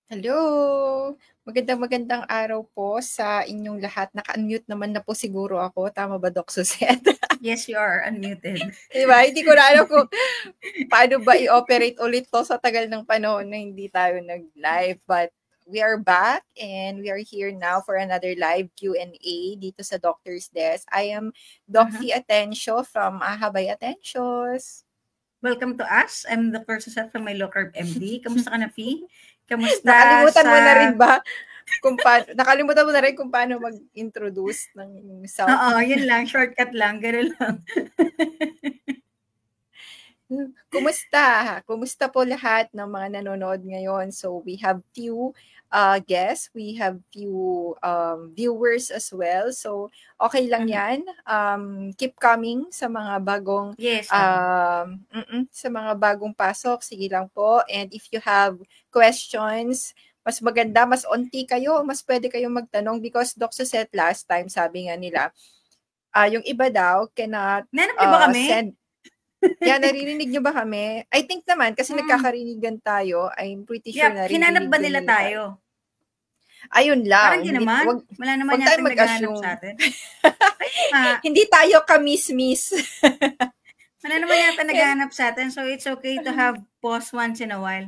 Hello! Magandang araw po sa inyong lahat. Naka-unmute naman na po siguro ako. Tama ba, Doc Suzette? Yes, you are unmuted. Diba? Hindi ko na alam kung paano ba i-operate ulit to sa tagal ng panahon na hindi tayo nag-live. But we are back and we are here now for another live Q&A dito sa Doctor's Desk. I am Doc Fee Atencio from Ahabay Atencios. Welcome to us. I'm the person set from my local MD. Kamusta ka na, Fee? Kamusta Nakalimutan mo na rin ba nakalimutan mo na rin kung paano mag-introduce ng self? Oo, yun lang. Shortcut lang. Ganun lang. Kumusta? Kumusta po lahat ng mga nanonood ngayon? So we have few guests, we have few viewers as well. So okay lang yan. Keep coming sa mga bagong Yes. sa mga bagong pasok. Sige lang po. And if you have questions, mas maganda, mas onti kayo, mas pwede kayong magtanong because Doc Suzette last time sabi nga nila, yung iba daw cannot ba kami? send. Yeah, naririnig nyo ba kami? I think naman, kasi nagkakarinigan tayo, I'm pretty sure naririnig hinanap ba nila tayo? Ayun lang. Parang naman. Wala naman yata naghahanap sa atin. Hindi tayo ka-miss-miss. Wala naman yata naghahanap sa atin, so it's okay to have pause once in a while.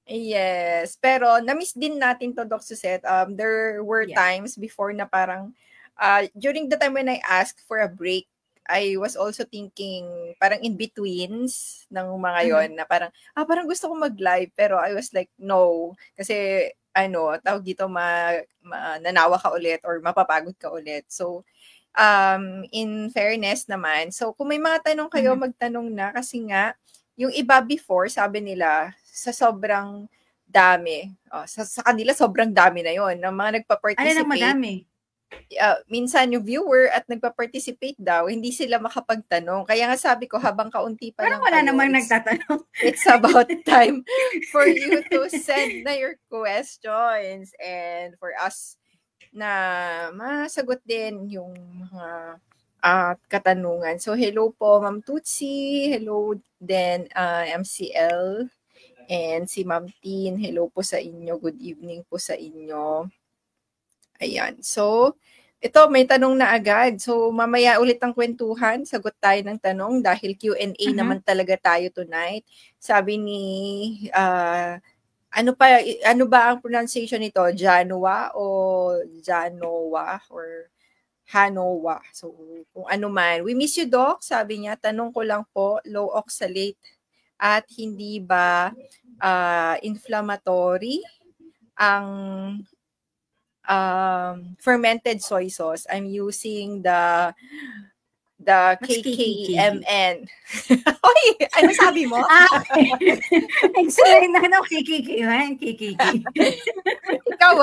Yes. Pero na-miss din natin to, Doc Suzette. There were times before na parang, during the time when I asked for a break, I was also thinking parang in betweens ng mga yon na parang gusto ko mag-live pero I was like no kasi tawag dito nanawa ka ulit or mapapagod ka ulit. So in fairness naman, so kung may mga tanong kayo magtanong na kasi nga yung iba before sabi nila sa sobrang dami, sa kanila sobrang dami na yon ng mga nagpa-participate. Ano nang madami? Minsan yung viewer at nagpa-participate daw, hindi sila makapagtanong. Kaya nga sabi ko, habang kaunti pa lang wala namang nagtatanong. It's about time for you to send na your questions and for us na masagot din yung mga katanungan. So, hello po, Ma'am Tutsi. Hello din, MCL. And si Ma'am Tin, hello po sa inyo. Good evening po sa inyo. Ayan. So, ito, may tanong na agad. So, mamaya ulit ang kwentuhan. Sagot tayo ng tanong dahil Q&A naman talaga tayo tonight. Sabi ni, ano ba ang pronunciation nito? Janowa o Janowa or Hanowa? So, kung ano man. We miss you, Doc. Sabi niya, tanong ko lang po, low oxalate at hindi ba inflammatory ang fermented soy sauce. I'm using the KKMN. Oy, ano sabi mo? Excellent na KKM. Ikaw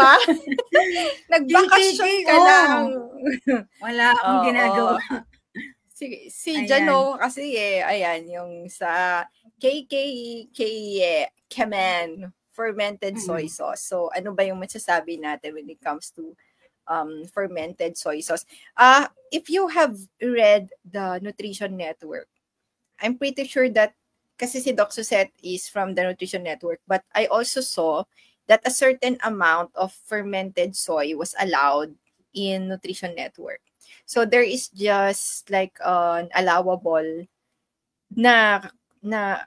nagbakasyon ka lang. Wala akong ginagawa. Si Jano kasi ayan, yung sa KKMN fermented soy sauce. So, ano ba yung masasabi natin when it comes to fermented soy sauce? If you have read the Nutrition Network, I'm pretty sure that, kasi si Doc Suzette is from the Nutrition Network, but I also saw that a certain amount of fermented soy was allowed in Nutrition Network. So, there is just like an allowable na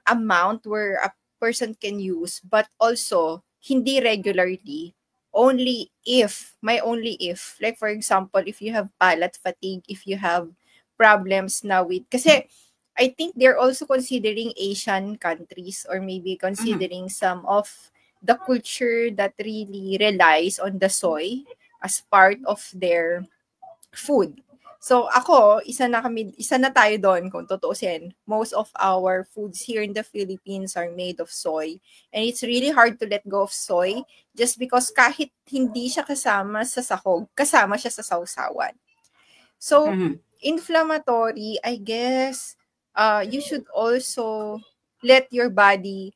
amount where a person can use, but also hindi regularly, only if, like for example, if you have palate fatigue, if you have problems na with, kasi I think they're also considering Asian countries or maybe considering some of the culture that really relies on the soy as part of their food. So ako, isa na tayo doon kung tutuusin. Most of our foods here in the Philippines are made of soy. And it's really hard to let go of soy just because kahit hindi siya kasama sa sahog, kasama siya sa sausawan. So, inflammatory, I guess, you should also let your body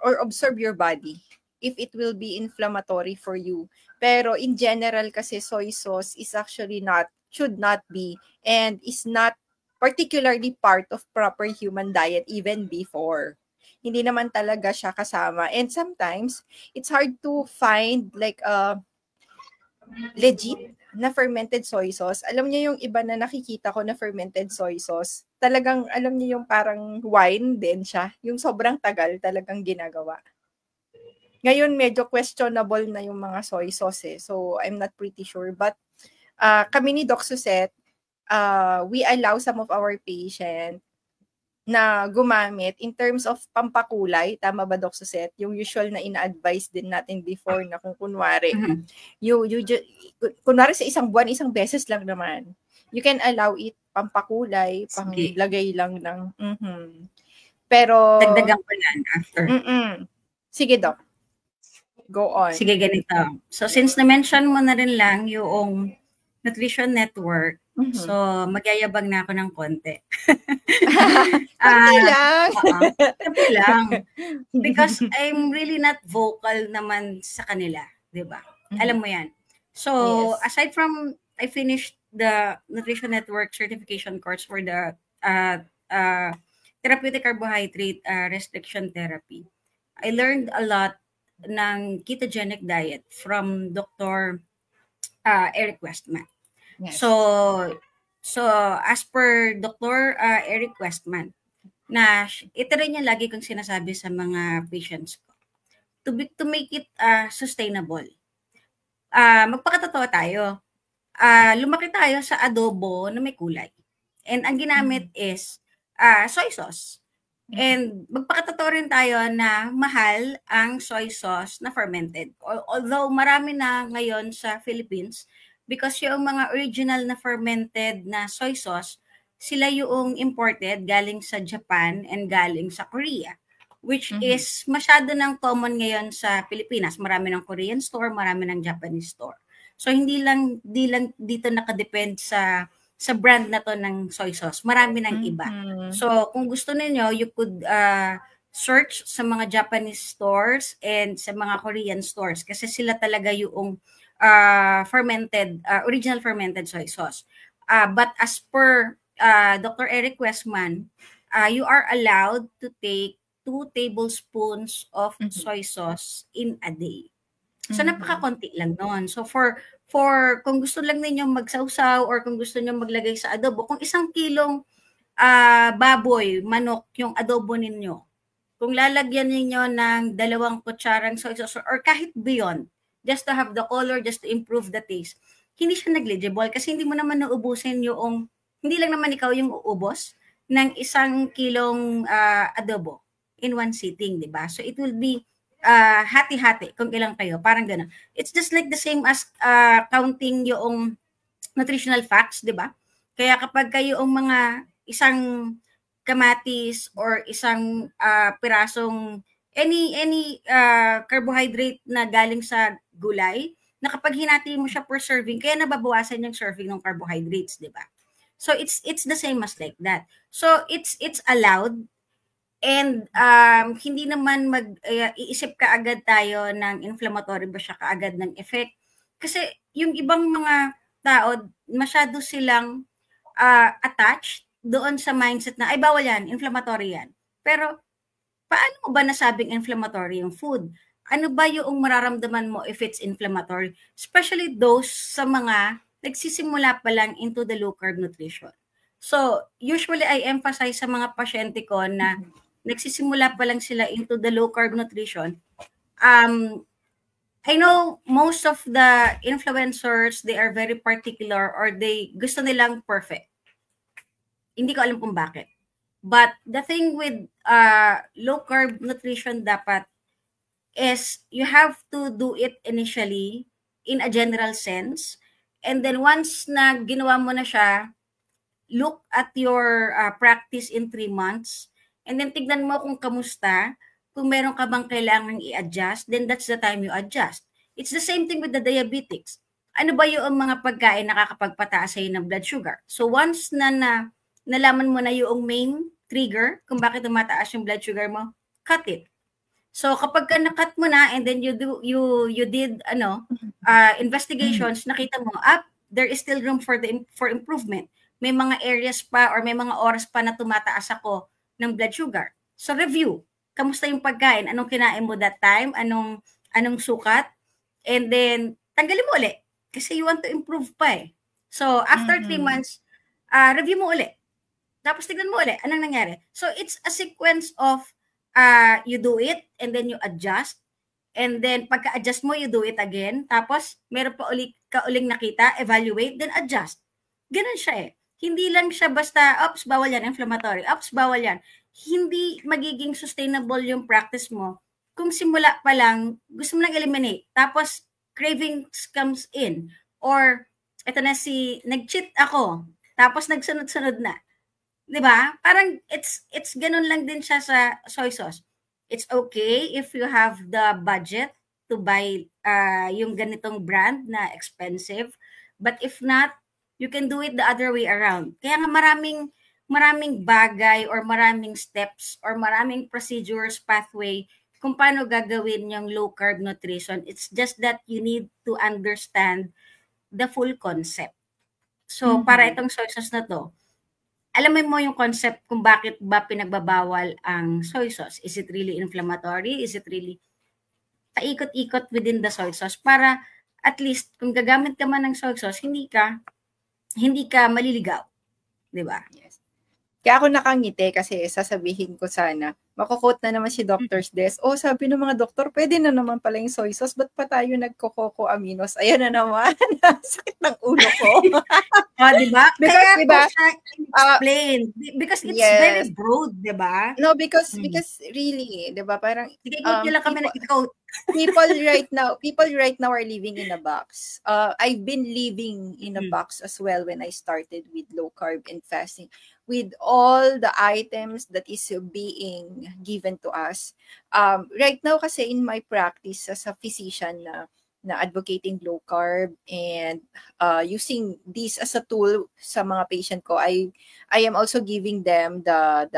or observe your body if it will be inflammatory for you. Pero in general kasi soy sauce is actually should not be, and is not particularly part of proper human diet even before. hindi naman talaga siya kasama. And sometimes, it's hard to find like a legit na fermented soy sauce. Alam niyo yung iba na nakikita ko na fermented soy sauce, talagang alam niyo yung parang wine din siya, yung sobrang tagal talagang ginagawa. Ngayon medyo questionable na yung mga soy sauce eh. So I'm not pretty sure, but kami ni Doc Suzette, we allow some of our patient na gumamit in terms of pampakulay. Tama ba, Doc Suzette? Yung usual na ina-advise din natin before na kung kunwari, kunwari sa isang buwan, isang beses lang naman, you can allow it pampakulay, panglagay lang ng, pero, dagdagan ko lang after. Sige, Doc. Go on. Sige, ganito. So, since na-mention mo na rin lang yung Nutrition Network, so magyayabang na ako ng konti. Konti lang. Konti lang. Because I'm really not vocal naman sa kanila, di ba? Alam mo yan. So, aside from, I finished the Nutrition Network certification course for the therapeutic carbohydrate restriction therapy. I learned a lot ng ketogenic diet from Dr. Eric Westman. Yes. So as per Dr. Eric Westman, na ito rin yung lagi kong sinasabi sa mga patients ko. To make it sustainable. Magpakatotoo tayo. Lumaki tayo sa adobo na may kulay. And ang ginamit is soy sauce. And magpakatotoo rin tayo na mahal ang soy sauce na fermented. Although marami na ngayon sa Philippines, because yung mga original na fermented na soy sauce, sila yung imported galing sa Japan and galing sa Korea, which is masyado ng common ngayon sa Pilipinas. Marami ng Korean store, marami ng Japanese store. So hindi lang dito nakadepend sa brand na to ng soy sauce. Marami ng iba. So kung gusto niyo, you could search sa mga Japanese stores and sa mga Korean stores kasi sila talaga yung original fermented soy sauce. But as per Dr. Eric Westman, you are allowed to take 2 tablespoons of soy sauce in a day. So napakakonti lang nun. So for kung gusto lang ninyo magsawsaw or kung gusto niyo maglagay sa adobo, kung 1 kilong baboy, manok yung adobo ninyo, kung lalagyan niyo ng 2 kutsarang soy sauce or kahit beyond, just to have the color, just to improve the taste, hindi siya negligible kasi hindi mo naman nauubusin yung, hindi lang naman ikaw yung uubos ng 1 kilong adobo in one sitting, di ba? So it will be hati-hati kung ilang kayo, parang gano'n. It's just like the same as counting yung nutritional facts, di ba? Kaya kapag kayo ang mga isang kamatis or isang pirasong any carbohydrate na galing sa gulay, na kapag hinati mo siya per serving, kaya nababawasan yung serving ng carbohydrates, di ba? So it's the same as like that. So it's allowed, and hindi naman iisip kaagad tayo ng inflammatory ba siya kaagad ng effect. Kasi yung ibang mga tao, masyado silang attached doon sa mindset na, ay bawal yan, inflammatory yan. Pero paano mo ba nasabing inflammatory yung food? Ano ba yung mararamdaman mo if it's inflammatory? Especially those sa mga nagsisimula pa lang into the low carb nutrition. So, usually I emphasize sa mga pasyente ko na nagsisimula pa lang sila into the low carb nutrition. I know most of the influencers, they are very particular or they gusto nilang perfect. Hindi ko alam kung bakit. But the thing with low carb nutrition dapat is you have to do it initially in a general sense. And then once na ginawa mo na siya, look at your practice in 3 months. And then tignan mo kung kamusta. Kung meron ka bang kailangang i-adjust, then that's the time you adjust. It's the same thing with the diabetics. Ano ba yung mga pagkain nakakapagpataas sa'yo ng blood sugar? So once na nalaman mo na yung main trigger kung bakit tumataas yung blood sugar mo, cut it. So kapag ka na-cut mo na and then you did investigations, nakita mo there is still room for improvement. May mga areas pa or may mga oras pa na tumataas ako ng blood sugar. So review. kamusta yung pagkain, anong kinain mo that time, anong sukat, and then tanggalin mo ulit kasi you want to improve pa eh. So after 3 months, review mo ulit. Tapos tignan mo ulit anong nangyari. So it's a sequence of you do it and then you adjust. And then pagka-adjust mo, you do it again. Tapos meron pa uling nakita, evaluate, then adjust. Ganun siya eh. Hindi lang siya basta, oops, bawal yan, inflammatory. Oops, bawal yan. Hindi magiging sustainable yung practice mo kung simula pa lang, gusto mo nang eliminate. Tapos, cravings comes in. Or, ito na nag-cheat ako. Tapos, nagsunod-sunod na. 'Di ba? Parang, it's ganun lang din siya sa soy sauce. It's okay if you have the budget to buy yung ganitong brand na expensive. But if not, you can do it the other way around. Kaya nga maraming bagay or maraming steps or maraming procedures, pathway kung paano gagawin yung low carb nutrition. It's just that you need to understand the full concept. So, para itong soy sauce na to, alam mo yung concept kung bakit ba pinagbabawal ang soy sauce. Is it really inflammatory? Is it really paikot-ikot within the soy sauce para at least kung gagamit ka man ng soy sauce, hindi ka maliligaw. 'Di ba? Yes. Kaya ako nakangiti kasi sasabihin ko sana, mako-quote na naman si Dr. Des. Oh, sabi ng mga doktor, pwede na naman pala yung soy sauce. Ba't pa tayo nagko-coco aminos? Ayan na naman. Sakit ng ulo ko. Diba? Because, kaya diba, explain. Because it's very broad, diba? No, because really, diba, parang sige, lang kami people right now are living in a box. I've been living in a box as well when I started with low carb and fasting. With all the items that is being given to us. Right now kasi in my practice as a physician na advocating low carb and using this as a tool sa mga patient ko, I am also giving them the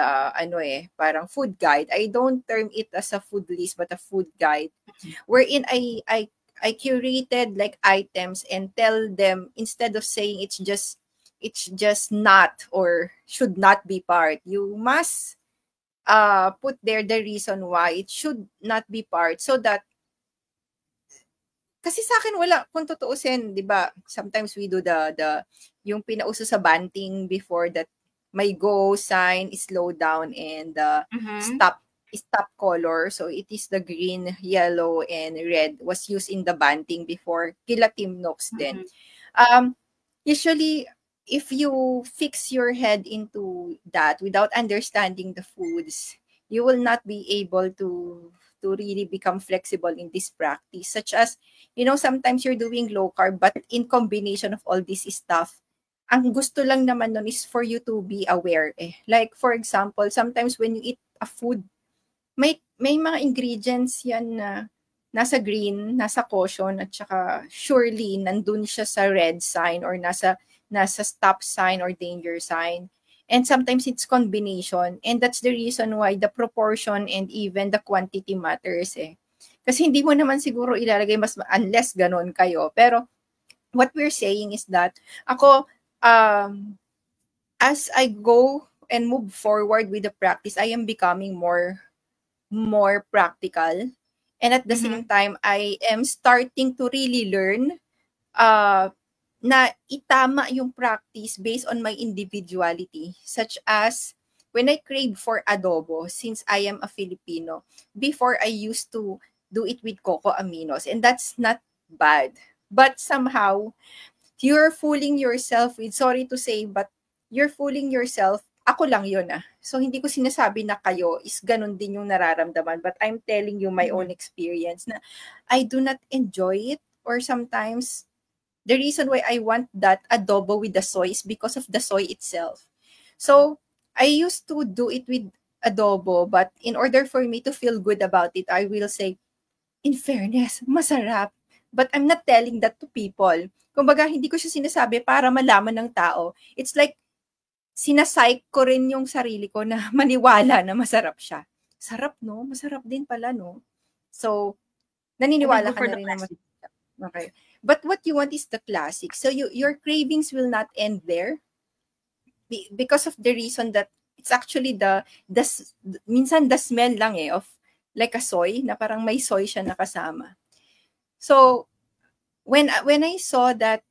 parang food guide. I don't term it as a food list but a food guide wherein I curated like items and tell them, instead of saying it's just not or should not be part, you must put there the reason why it should not be part, so that kasi sa akin wala, kung tutuusin, 'di ba? Sometimes we do the yung pinauso sa banting before, that may go sign is slow down and stop color. So it is the green, yellow and red was used in the banting before kila Team Nox din. Usually if you fix your head into that without understanding the foods, you will not be able to really become flexible in this practice. Such as, sometimes you're doing low carb, but in combination of all this stuff, ang gusto lang naman nun is for you to be aware. Like, for example, sometimes when you eat a food, may mga ingredients yan na nasa green, nasa caution, at saka surely nandun siya sa red sign or nasa stop sign or danger sign. And sometimes it's combination. And that's the reason why the proportion and even the quantity matters Kasi hindi mo naman siguro ilalagay mas unless ganon kayo. Pero what we're saying is that ako, as I go and move forward with the practice, I am becoming more practical. And at the same time, I am starting to really learn na itama yung practice based on my individuality. Such as, when I crave for adobo, since I am a Filipino, before I used to do it with coco aminos. And that's not bad. But somehow, you're fooling yourself with, sorry to say, but you're fooling yourself. Ako lang yun So, hindi ko sinasabi na kayo is ganun din yung nararamdaman. But I'm telling you my own experience na I do not enjoy it. Or sometimes, the reason why I want that adobo with the soy is because of the soy itself. So, I used to do it with adobo, but in order for me to feel good about it, I will say, in fairness, masarap. But I'm not telling that to people. Kumbaga, hindi ko siya sinasabi para malaman ng tao. It's like, sinasayk ko rin yung sarili ko na maniwala na masarap siya. Sarap, no? Masarap din pala, no? So, naniniwala ka na rin na masarap. Okay. But what you want is the classic. So your cravings will not end there because of the reason that it's actually minsan the smell lang of like a soy, na parang may soy siya nakasama. So, when I saw that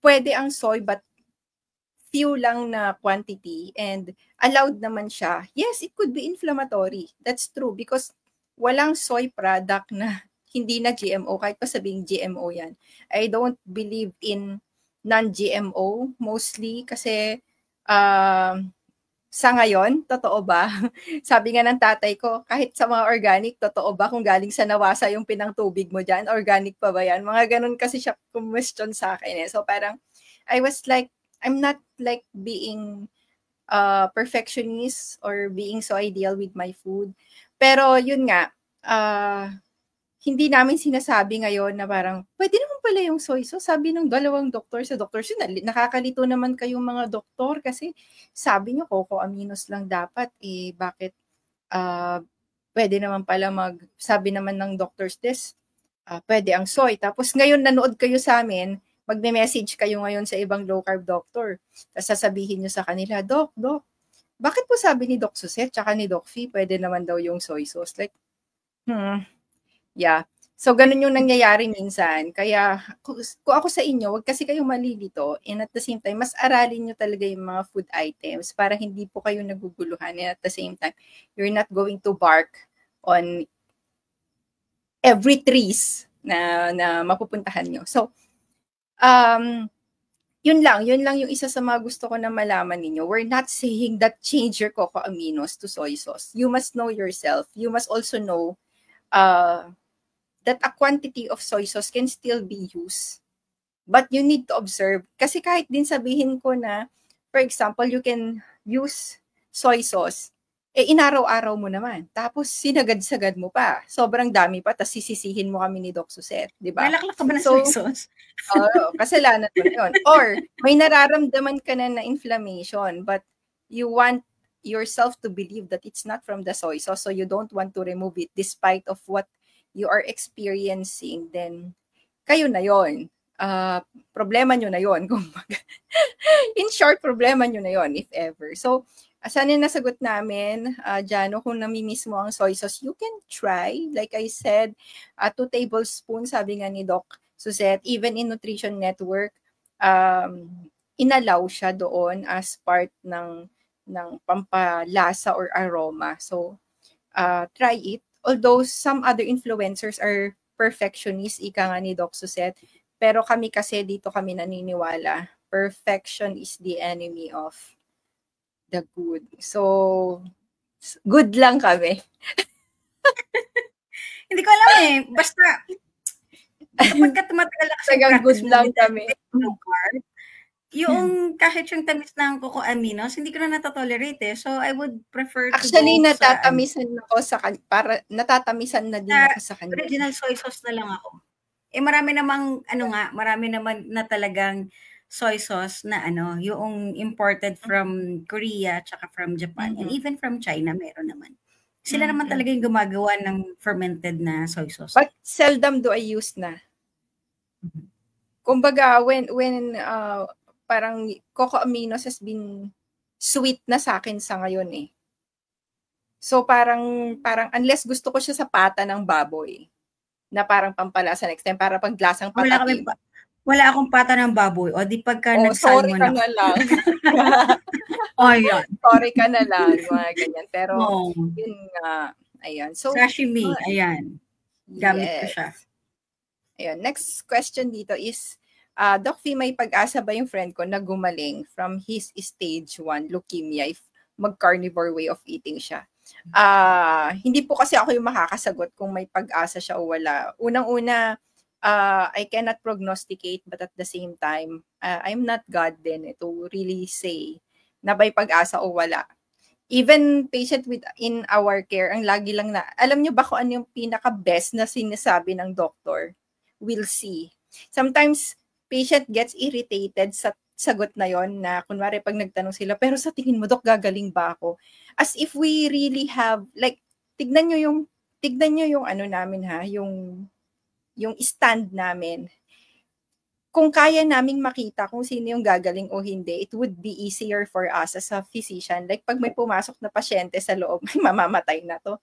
pwede ang soy but few lang na quantity and allowed naman siya, yes, it could be inflammatory. That's true because walang soy product na hindi na GMO, kahit pa sabing GMO yan. I don't believe in non-GMO mostly kasi sa ngayon, totoo ba? Sabi nga ng tatay ko, kahit sa mga organic, totoo ba kung galing sa nawasa yung pinangtubig mo dyan? Organic pa ba yan? Mga ganun kasi siya question sa akin. So parang, I was like, I'm not like being perfectionist or being so ideal with my food. Pero yun nga, hindi namin sinasabi ngayon na parang, pwede naman pala yung soy sauce. Sabi ng dalawang doktor sa doktor, nakakalito naman kayong mga doktor kasi sabi nyo, cocoa aminos lang dapat. Bakit pwede naman pala sabi naman ng doctor's desk, pwede ang soy. Tapos ngayon nanood kayo sa amin, magme-message kayo ngayon sa ibang low-carb doctor. Tapos sasabihin nyo sa kanila, Doc, bakit po sabi ni Doc Suzette tsaka ni Doc Fee, pwede naman daw yung soy sauce? Like, yeah. So, ganun yung nangyayari minsan. Kaya, kung ako sa inyo, wag kasi kayong malilito. And at the same time, mas aralin nyo talaga yung mga food items para hindi po kayo naguguluhan. And at the same time, you're not going to bark on every trees na mapupuntahan nyo. So, yun lang yung isa sa mga gusto ko na malaman ninyo. We're not saying that change your cocoa aminos to soy sauce. You must know yourself. You must also know that a quantity of soy sauce can still be used. But you need to observe. Kasi kahit din sabihin ko na, for example, you can use soy sauce, inaraw-araw mo naman. Tapos sinagad-sagad mo pa. Sobrang dami pa, tapos sisisihin mo kami ni Doc Suzette, di ba? Nalaklak ka ba ng soy sauce? Kasalanan mo yun. Or, may nararamdaman ka na inflammation, but you want yourself to believe that it's not from the soy sauce, so you don't want to remove it despite of what you are experiencing, then kayo na yon. Problema nyo na yon. In short, problema nyo na yon, if ever. So, sana nasagot namin, Jano, kung namimiss mo ang soy sauce, you can try. Like I said, 2 tablespoons, sabi nga ni Doc Suzette, even in Nutrition Network, inallow siya doon as part ng pampalasa or aroma. So, try it. Although some other influencers are perfectionists, ika nga ni Doc Suzette, pero kami kasi dito kami naniniwala, perfection is the enemy of the good. So, good lang kami. Hindi ko alam eh. Basta, kapag tumatagal lang sa practice good lang kami. Yung kahit yung tamis ng cocoa aminos, hindi ko na natatolerate eh. So, I would prefer to actually, go natatamisan ako natatamisan na din ako sa kanya. Original soy sauce na lang ako. Marami naman na talagang soy sauce na yung imported from Korea tsaka from Japan and even from China meron naman. Sila naman talaga yung gumagawa ng fermented na soy sauce. But seldom do I use na. Kumbaga, when parang cocoa aminos has been sweet na sa akin sa ngayon eh. So parang unless gusto ko siya sa pata ng baboy na parang pampalasa next time para paglasang patatim. Wala akong pata ng baboy. O di pagka nagsalmon sorry ka na lang. Yan. Sorry ka na lang. Mga ganyan. Pero yun nga. Ayan. So, sashimi. Ayan. Gamit ko siya. Ayan. Next question dito is, Doc Fee, may pag-asa ba yung friend ko na gumaling from his stage 1 leukemia if mag-carnivore way of eating siya? Hindi po kasi ako yung makakasagot kung may pag-asa siya o wala. Unang-una, I cannot prognosticate, but at the same time, I'm not God din to really say na may pag-asa o wala. Even patient in our care, ang lagi lang na, alam nyo ba kung ano yung pinaka-best na sinasabi ng doctor? We'll see. Sometimes, patient gets irritated sa sagot na yon na kunwari pag nagtanong sila, pero sa tingin mo, Doc, gagaling ba ako? As if we really have, like, tignan nyo yung ano namin ha, yung stand namin. Kung kaya naming makita kung sino yung gagaling o hindi, it would be easier for us as a physician. Like pag may pumasok na pasyente sa loob, mamamatay na to.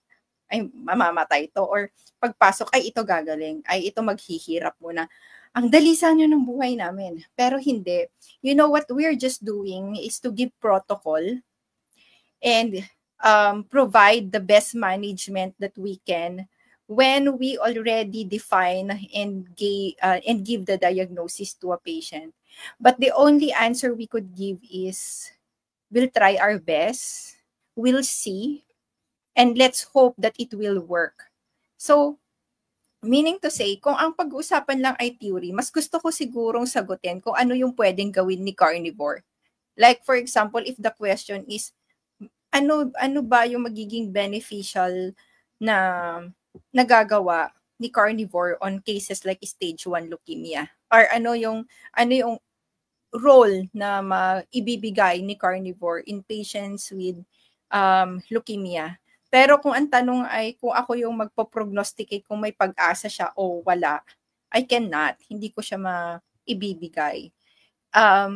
ay mamamatay to, or pagpasok ay ito gagaling, ay ito maghihirap muna. Ang dali sana ng buhay namin. Pero hindi. You know what we're just doing is to give protocol and provide the best management that we can when we already define and give the diagnosis to a patient. But the only answer we could give is, we'll try our best, we'll see, and let's hope that it will work. So, meaning to say, kung ang pag-uusapan lang ay theory, mas gusto ko sigurong sagutin kung ano yung pwedeng gawin ni carnivore. Like, for example, if the question is, ano ba yung magiging beneficial na nagagawa ni carnivore on cases like stage 1 leukemia? Or ano yung role na maibibigay ni carnivore in patients with leukemia? Pero kung ang tanong ay kung ako yung magpo-prognosticate kung may pag-asa siya o wala, I cannot. Hindi ko siya maibibigay.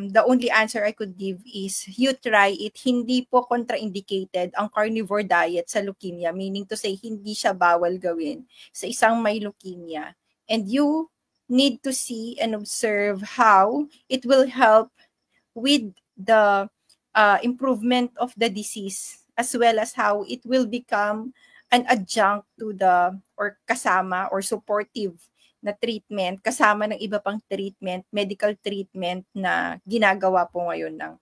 The only answer I could give is, you try it. Hindi po contraindicated ang carnivore diet sa leukemia, meaning to say, hindi siya bawal gawin sa isang may leukemia. And you need to see and observe how it will help with the improvement of the disease, as well as how it will become an adjunct to the, or kasama or supportive na treatment, kasama ng iba pang treatment, medical treatment na ginagawa po ngayon ng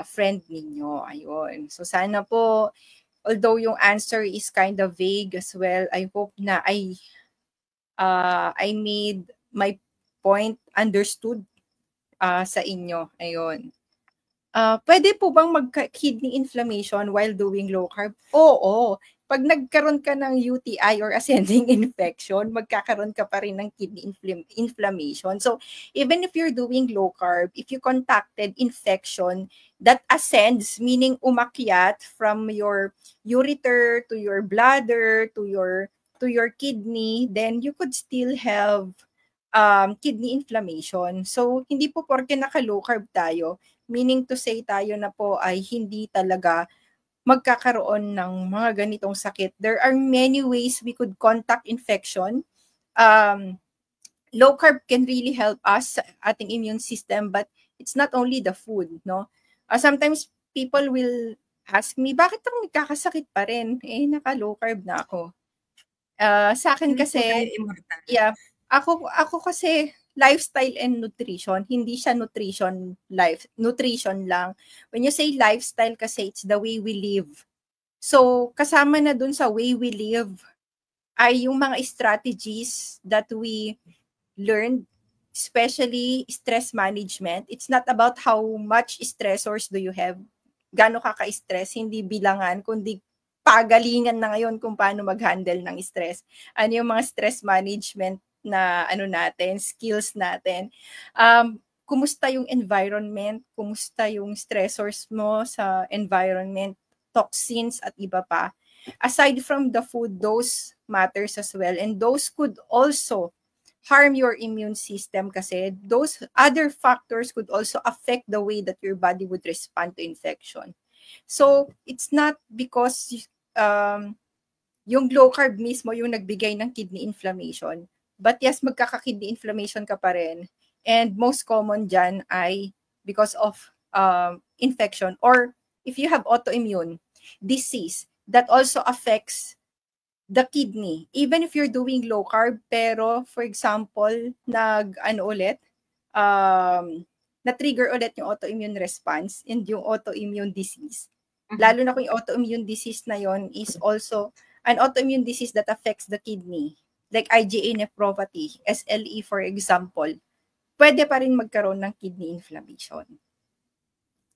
friend ninyo. Ayun. So sana po, although yung answer is kind of vague as well, I hope na I made my point understood sa inyo. Ayun. Pwede po bang magka-kidney inflammation while doing low carb? Oo. Pag nagkaroon ka ng UTI or ascending infection, magkakaroon ka pa rin ng kidney inflammation. So, even if you're doing low carb, if you contacted infection that ascends, meaning umakyat from your ureter to your bladder to your kidney, then you could still have kidney inflammation. So, hindi po porke naka-low carb tayo, meaning to say tayo na po ay hindi talaga magkakaroon ng mga ganitong sakit. There are many ways we could contact infection. Low carb can really help us sa ating immune system, but it's not only the food, no? Sometimes people will ask me, bakit ako nagkakasakit pa rin? Naka-low carb na ako. Sa akin kasi, yeah, ako kasi, lifestyle and nutrition, hindi siya nutrition lang. When you say lifestyle kasi, it's the way we live. So, kasama na dun sa way we live ay yung mga strategies that we learned, especially stress management. It's not about how much stressors do you have, gaano ka ka-stress, hindi bilangan, kundi pagalingan na ngayon kung paano mag-handle ng stress. Ano yung mga stress management na natin, skills natin. Kumusta yung environment, kumusta yung stressors mo sa environment, toxins at iba pa. Aside from the food, those matters as well. And those could also harm your immune system kasi those other factors could also affect the way that your body would respond to infection. So, it's not because yung low carb mismo yung nagbigay ng kidney inflammation. But yes, magkaka-kidney inflammation ka pa rin. And most common dyan ay because of infection, or if you have autoimmune disease that also affects the kidney. Even if you're doing low carb, pero for example, na-trigger ulit yung autoimmune response and yung autoimmune disease. Lalo na kung yung autoimmune disease na yon is also an autoimmune disease that affects the kidney. Like IgA nephropathy, SLE for example, pwede pa rin magkaroon ng kidney inflammation.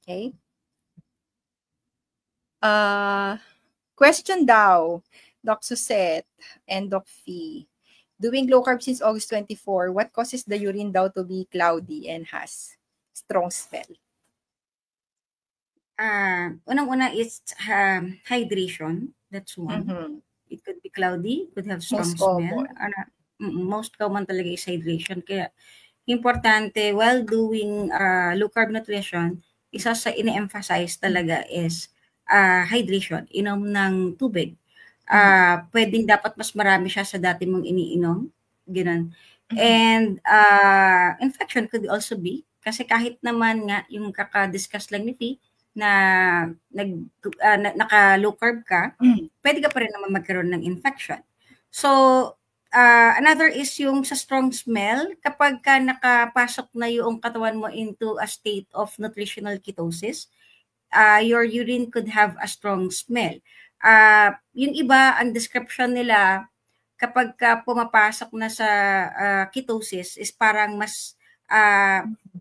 Okay? Question daw, Doc Suzette and Doc Fee. Doing low carb since August 24, what causes the urine daw to be cloudy and has strong smell? Unang-una is hydration. That's one. Mm-hmm. It could be cloudy, could have strong smell. Most common talaga is hydration. Kaya, importante, while doing low carb nutrition, isa sa ine-emphasize talaga is hydration, inom ng tubig. pwedeng dapat mas marami siya sa dati mong iniinom, gano'n. And infection could also be kasi kahit naman nga yung kaka-discuss lang ni Fee na naka-low carb ka, pwede ka pa rin naman magkaroon ng infection. So, another is yung sa strong smell, kapag ka nakapasok na yung katawan mo into a state of nutritional ketosis, your urine could have a strong smell. Yung iba, ang description nila, kapag ka pumapasok na sa ketosis is parang mas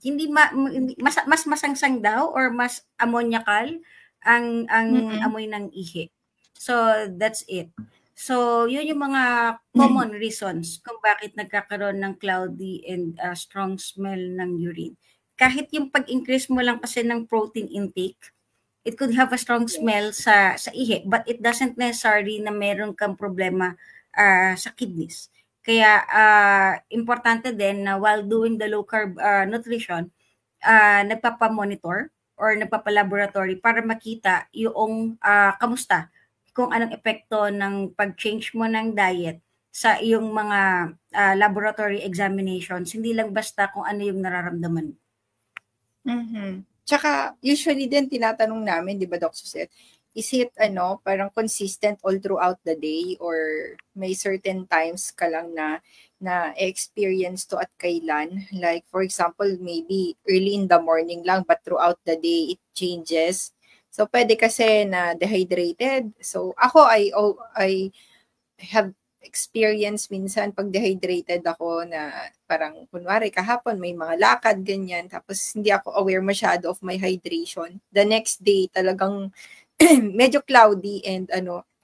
hindi mas masangsang daw or mas ammoniacal ang amoy ng ihi. So that's it. So yun yung mga common reasons kung bakit nagkakaroon ng cloudy and strong smell ng urine. Kahit yung pag-increase mo lang kasi ng protein intake, it could have a strong smell sa ihi, but it doesn't necessarily na meron kang problema sa kidneys. Kaya importante din na while doing the low carb nutrition, nagpapamonitor or nagpapalaboratory para makita yung kamusta, kung anong epekto ng pag-change mo ng diet sa iyong mga laboratory examinations, hindi lang basta kung ano yung nararamdaman. Tsaka usually din tinatanong namin, 'di ba, Doc Suzette, is it parang consistent all throughout the day or may certain times ka lang na experience to at kailan? Like for example, maybe early in the morning lang but throughout the day it changes. So pwede kasi na dehydrated. So ako I have experience minsan pag dehydrated ako na parang kunwari kahapon may mga lakad ganyan tapos hindi ako aware masyado of my hydration. The next day talagang medyo cloudy and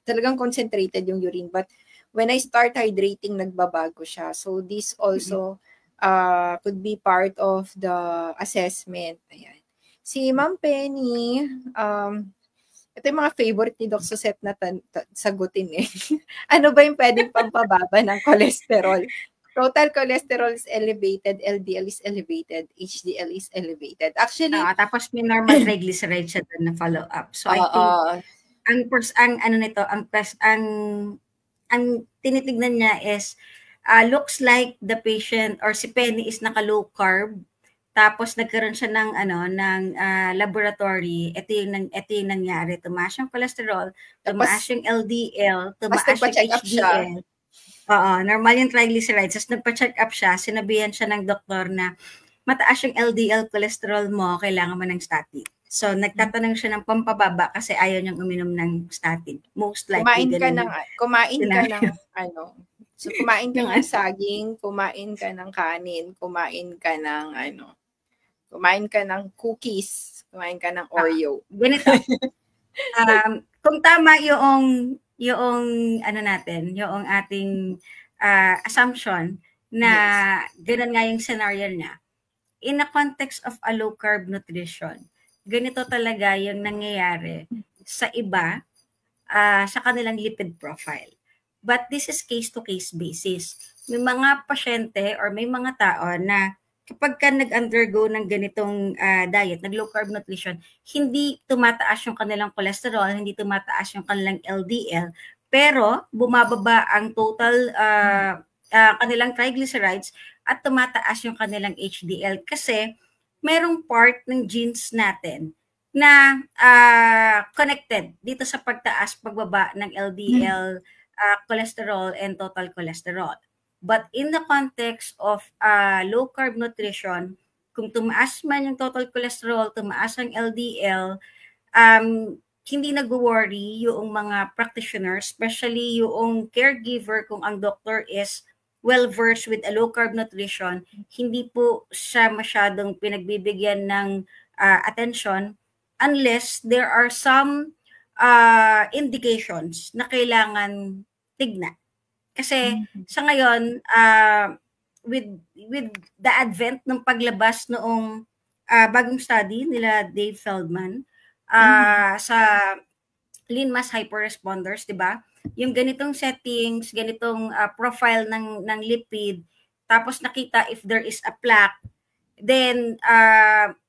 talagang concentrated yung urine, but when I start hydrating nagbabago siya. So this also could be part of the assessment. Ayan. Si Ma'am Penny, ito yung mga favorite ni Doc Suzette na sagutin eh. Ano ba yung pwedeng pampababa ng cholesterol? Total cholesterol is elevated, LDL is elevated, HDL is elevated. Actually, tapos may normal triglycerides siya doon na follow up. So I think ang tinitignan niya is looks like the patient or si Penny is naka low carb. Tapos nagkaroon siya ng laboratory, ito yung nangyari, tumaas yung cholesterol, tumaas yung LDL, tumaas yung HDL. Normal yung triglycerides. Tapos nagpa-check up siya, sinabihan siya ng doktor na mataas yung LDL cholesterol mo, kailangan mo ng statin. So nagtatanong siya ng pampababa kasi ayaw niyang uminom ng statin. Most likely kumain ka ng saging, kumain ka ng kanin, kumain ka ng cookies, kumain ka ng Oreo. Ganito. Kung tama yung natin, yung ating assumption na ganun nga yung scenario niya, in a context of a low carb nutrition, ganito talaga yung nangyayari sa iba sa kanilang lipid profile. But this is case-to-case basis. May mga pasyente or may mga tao na kapag ka nag-undergo ng ganitong diet, nag-low carb nutrition, hindi tumataas yung kanilang cholesterol, hindi tumataas yung kanilang LDL, pero bumababa ang total kanilang triglycerides at tumataas yung kanilang HDL kasi merong part ng genes natin na connected dito sa pagtaas, pagbaba ng LDL, cholesterol, and total cholesterol. But in the context of low carb nutrition, kung tumaas man yung total cholesterol, tumaas ang LDL, hindi nag-worry yung mga practitioners, especially yung caregiver kung ang doctor is well-versed with a low carb nutrition, hindi po siya masyadong pinagbibigyan ng attention unless there are some indications na kailangan tignan. Kasi sa ngayon, with the advent ng paglabas noong bagong study nila Dave Feldman sa lean mass hyperresponders, 'di ba? Yung ganitong settings, ganitong profile ng lipid, tapos nakita if there is a plaque, then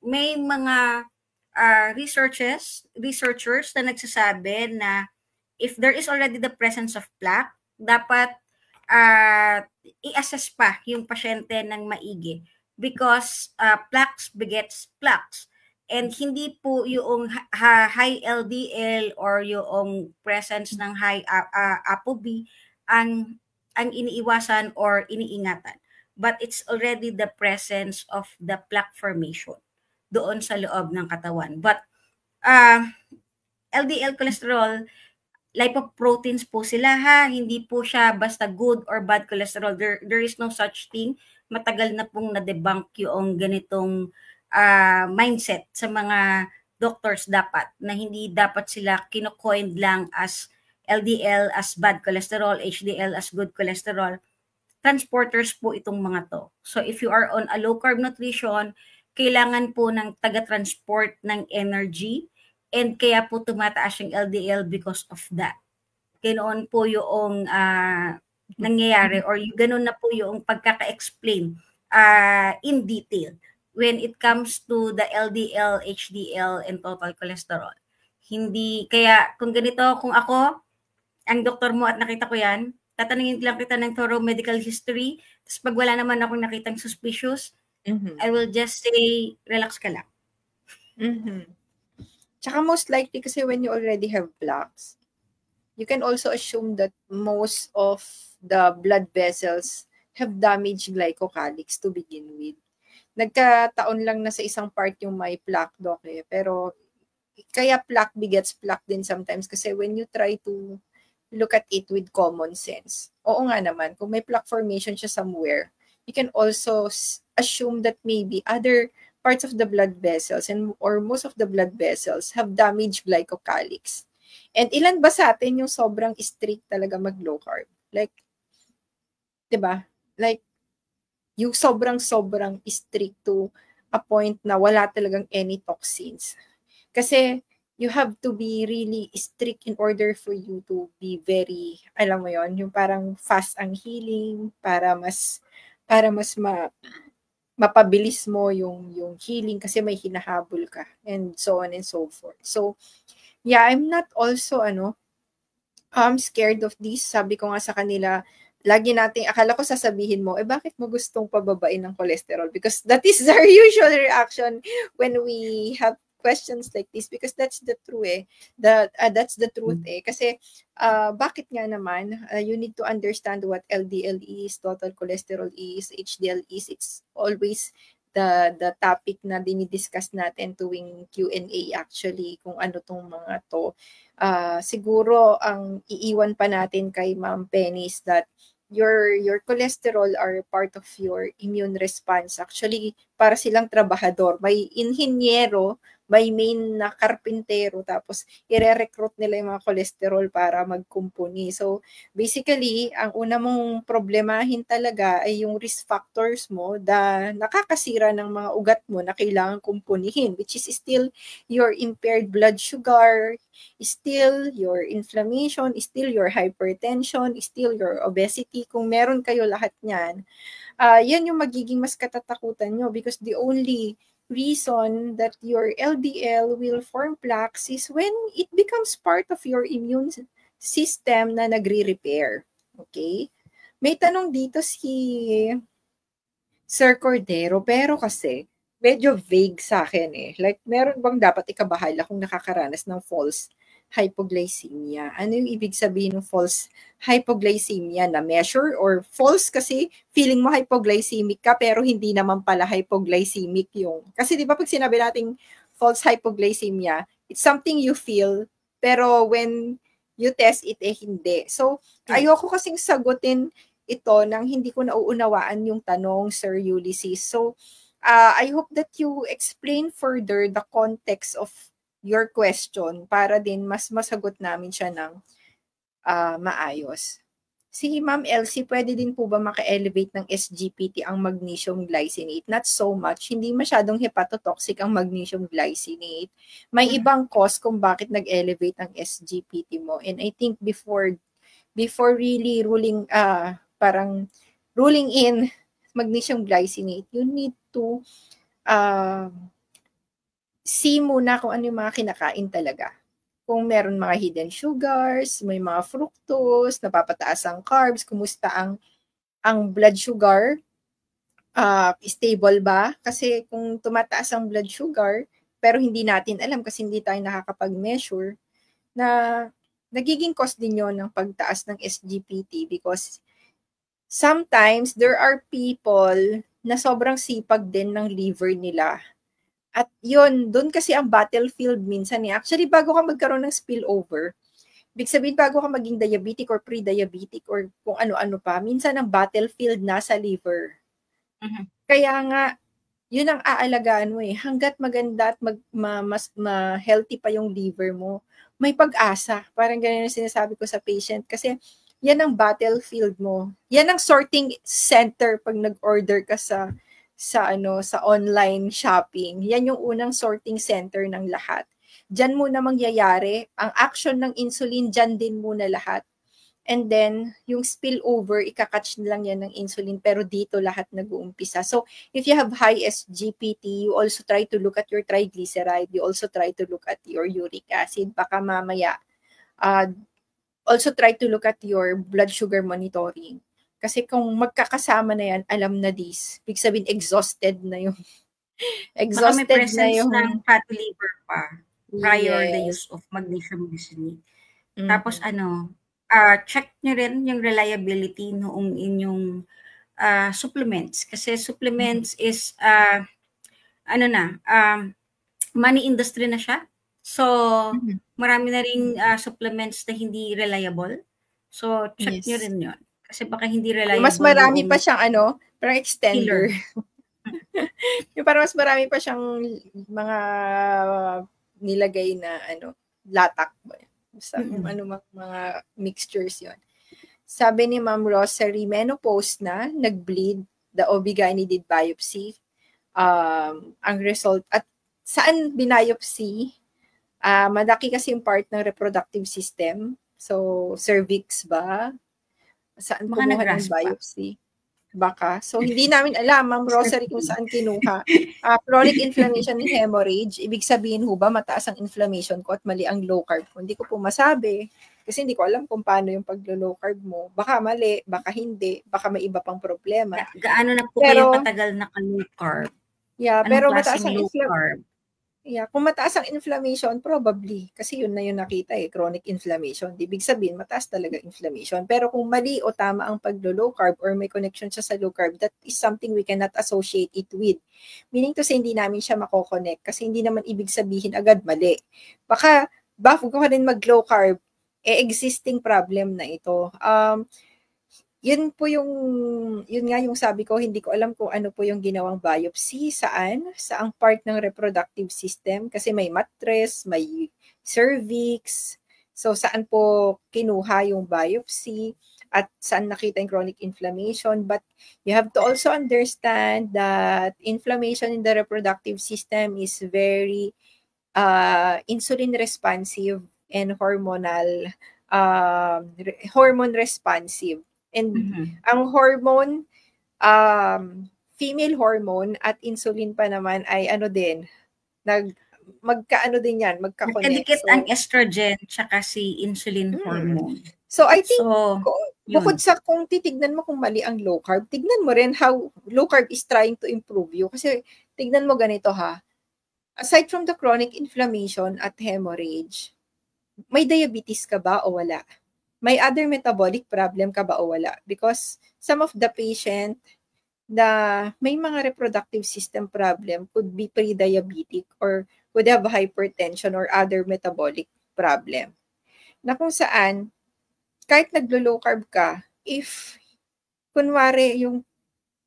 may mga researchers na nagsasabi na if there is already the presence of plaque, dapat i-assess pa yung pasyente ng maigi because plaques begets plaques. And hindi po yung high LDL or yung presence ng high ApoB ang iniiwasan or iniingatan. But it's already the presence of the plaque formation doon sa loob ng katawan. But LDL cholesterol, lipoproteins po sila ha, hindi po siya basta good or bad cholesterol. There is no such thing. Matagal na pong na-debunk yung ganitong mindset sa mga doctors dapat na hindi dapat sila kino-coined lang as LDL as bad cholesterol, HDL as good cholesterol. Transporters po itong mga to. So if you are on a low carb nutrition, kailangan po ng taga-transport ng energy and kaya po tumataas yung LDL because of that. Ganoon po yung nangyayari or ganoon na po yung pagkaka-explain in detail when it comes to the LDL, HDL, and total cholesterol. Hindi, kaya kung ganito, kung ako, ang doktor mo at nakita ko yan, tatanungin lang kita ng thorough medical history, tapos pag wala naman akong nakitang suspicious, I will just say, relax ka lang. Tsaka most likely kasi when you already have plaques, you can also assume that most of the blood vessels have damaged glycocalyx to begin with. Nagkataon lang na sa isang part yung may plaque, Doc, eh. Pero kaya plaque begets plaque din sometimes kasi when you try to look at it with common sense. Oo nga naman, kung may plaque formation siya somewhere, you can also assume that maybe other parts of the blood vessels or most of the blood vessels have damaged glycocalyx. And ilan ba sa atin yung sobrang strict talaga mag-low carb? Like, 'di ba? Like, yung sobrang strict to a point na wala talagang any toxins. Kasi you have to be really strict in order for you to be very, alam mo yon, yung parang fast ang healing para mas mapabilis mo yung healing kasi may hinahabol ka and so on and so forth. So, yeah, I'm not also scared of this. Sabi ko nga sa kanila, lagi nating, akala ko sasabihin mo, bakit mo gustong pababain ng cholesterol? Because that is our usual reaction when we have questions like this because that's the truth eh. That's the truth eh. Kasi bakit nga naman, you need to understand what LDL is, total cholesterol is, HDL is. It's always the topic na dinidiscuss natin tuwing Q&A actually kung ano tong mga to. Siguro ang iiwan pa natin kay Ma'am Penny is that your cholesterol are part of your immune response. Actually, para silang trabahador. May inhinyero, may main na karpintero, tapos ire-recruit nila yung mga cholesterol para magkumpuni. So, basically, ang una mong problemahin talaga ay yung risk factors mo na nakakasira ng mga ugat mo na kailangan kumpunihin, which is still your impaired blood sugar, still your inflammation, still your hypertension, still your obesity. Kung meron kayo lahat niyan, yan yung magiging mas katatakutan nyo because the only reason that your LDL will form plaques is when it becomes part of your immune system na nagre-repair. Okay? May tanong dito si Sir Cordero, pero kasi medyo vague sa akin eh. Like, meron bang dapat ikabahala kung nakakaranas ng false hypoglycemia? Ano yung ibig sabihin ng false hypoglycemia na measure or false kasi feeling mo hypoglycemic ka pero hindi naman pala hypoglycemic yung. Kasi di ba pag sinabi nating false hypoglycemia, it's something you feel pero when you test it hindi. So, ayoko kasing sagutin ito nang hindi ko nauunawaan yung tanong, Sir Ulysses. So, I hope that you explain further the context of your question para din mas masagot namin siya ng maayos. Si Ma'am Elsie, pwede din po ba maka-elevate ng SGPT ang magnesium glycinate? Not so much. Hindi masyadong hepatotoxic ang magnesium glycinate. May ibang cause kung bakit nag-elevate ang SGPT mo. And I think before really ruling in magnesium glycinate, you need to see muna kung ano yung mga kinakain talaga. kung meron mga hidden sugars, may mga fructose, napapataas ang carbs, kumusta ang blood sugar, stable ba? Kasi kung tumataas ang blood sugar, pero hindi natin alam kasi hindi tayo nakakapag-measure, na nagiging cause din yon ng pagtaas ng SGPT because sometimes there are people na sobrang sipag din ng liver nila. At yun, doon kasi ang battlefield minsan eh. Actually, bago ka magkaroon ng spillover, ibig sabihin bago ka maging diabetic or pre-diabetic or kung ano-ano pa, minsan ang battlefield nasa liver. Kaya nga, yun ang aalagaan mo eh. Hanggat maganda at mas healthy pa yung liver mo, may pag-asa. Parang ganyan yung sinasabi ko sa patient. Kasi yan ang battlefield mo. Yan ang sorting center pag nag-order ka sa online shopping. Yan yung unang sorting center ng lahat. Diyan muna mangyayari. Ang action ng insulin, diyan din muna lahat. And then, yung spillover, ikakatch lang yan ng insulin, pero dito lahat nag-uumpisa. So, if you have high SGPT, you also try to look at your triglyceride. You also try to look at your uric acid. Baka mamaya, also try to look at your blood sugar monitoring. Kasi kung magkakasama na yan, alam na this. Ibig sabihin, exhausted na yung Baka may exhausted na presence yung ng fatty liver pa prior the yes. use of magnesium glycinate. Mhm. Tapos check nyo rin yung reliability noong inyong supplements. Kasi supplements is money industry na siya. So, marami na ring supplements na hindi reliable. So, check Yes. nyo rin yun. Kasi baka hindi reliable. Mas marami pa siyang parang extender. Yung parang mas marami pa siyang mga nilagay na latak. Basta kung mga mixtures yon. Sabi ni Ma'am Rosary, menopause na, nag-bleed, the OB-GYN did biopsy. Ang result, at saan biopsy? Malaki kasi yung part ng reproductive system. So, cervix ba? Saan kumuha ng biopsy? Baka. So, hindi namin alam, Ma'am Rosary, kung saan kinuha. Chronic inflammation and hemorrhage, ibig sabihin ho ba, mataas ang inflammation ko at mali ang low carb ko? Hindi ko po masabi. Kasi hindi ko alam kung paano yung pag-low carb mo. Baka mali, baka hindi, baka may iba pang problema. Gaano na po kayo katagal na-low carb? Yeah, anong pero mataas ang low carb? Yeah, kung mataas ang inflammation, probably. Kasi yun na yung nakita chronic inflammation. Ibig sabihin, mataas talaga inflammation. Pero kung mali o tama ang pag-low carb or may connection siya sa low carb, that is something we cannot associate it with. Meaning to say, hindi namin siya mako-connect kasi hindi naman ibig sabihin agad mali. Baka, bago ka rin mag-low carb, existing problem na ito. Yun nga yung sabi ko, hindi ko alam kung ano po yung ginawang biopsy, saang part ng reproductive system, kasi may mattress, may cervix, so saan po kinuha yung biopsy, at saan nakita yung chronic inflammation. But you have to also understand that inflammation in the reproductive system is very insulin responsive and hormone responsive. And ang hormone, female hormone at insulin pa naman ay magka-connect. Nagkadikit ang estrogen tsaka si insulin hormone. So I think, bukod sa kung titignan mo kung mali ang low carb, tignan mo rin how low carb is trying to improve you. Kasi tignan mo ganito aside from the chronic inflammation at hemorrhage, may diabetes ka ba o wala? May other metabolic problem ka ba o wala? Because some of the patient na may mga reproductive system problem could be pre-diabetic or could have hypertension or other metabolic problem. Na kung saan, kahit naglo-low carb ka, if kunwari yung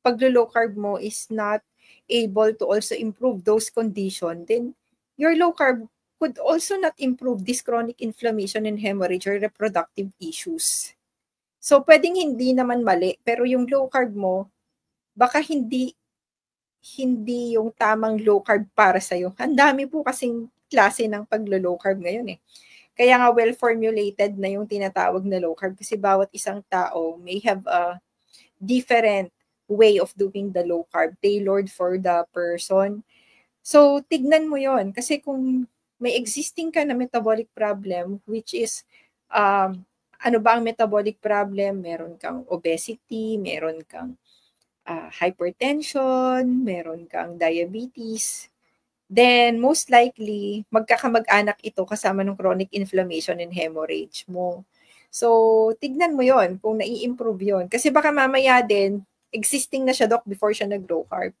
paglo-low carb mo is not able to also improve those conditions, then your low carb could also not improve this chronic inflammation and hemorrhage or reproductive issues. So, pwedeng hindi naman mali, pero yung low carb mo, baka hindi yung tamang low carb para sa'yo. Ang dami po kasing klase ng paglo-low carb ngayon Kaya nga well-formulated na yung tinatawag na low carb kasi bawat isang tao may have a different way of doing the low carb tailored for the person. So, tignan mo yon kasi kung may existing ka na metabolic problem, which is, ano ba ang metabolic problem? Meron kang obesity, meron kang hypertension, meron kang diabetes, then most likely, magkakamag-anak ito kasama ng chronic inflammation and hemorrhage mo. So, tignan mo yon kung nai-improve yon. Kasi baka mamaya din, existing na siya, Doc, before siya nag-low carb.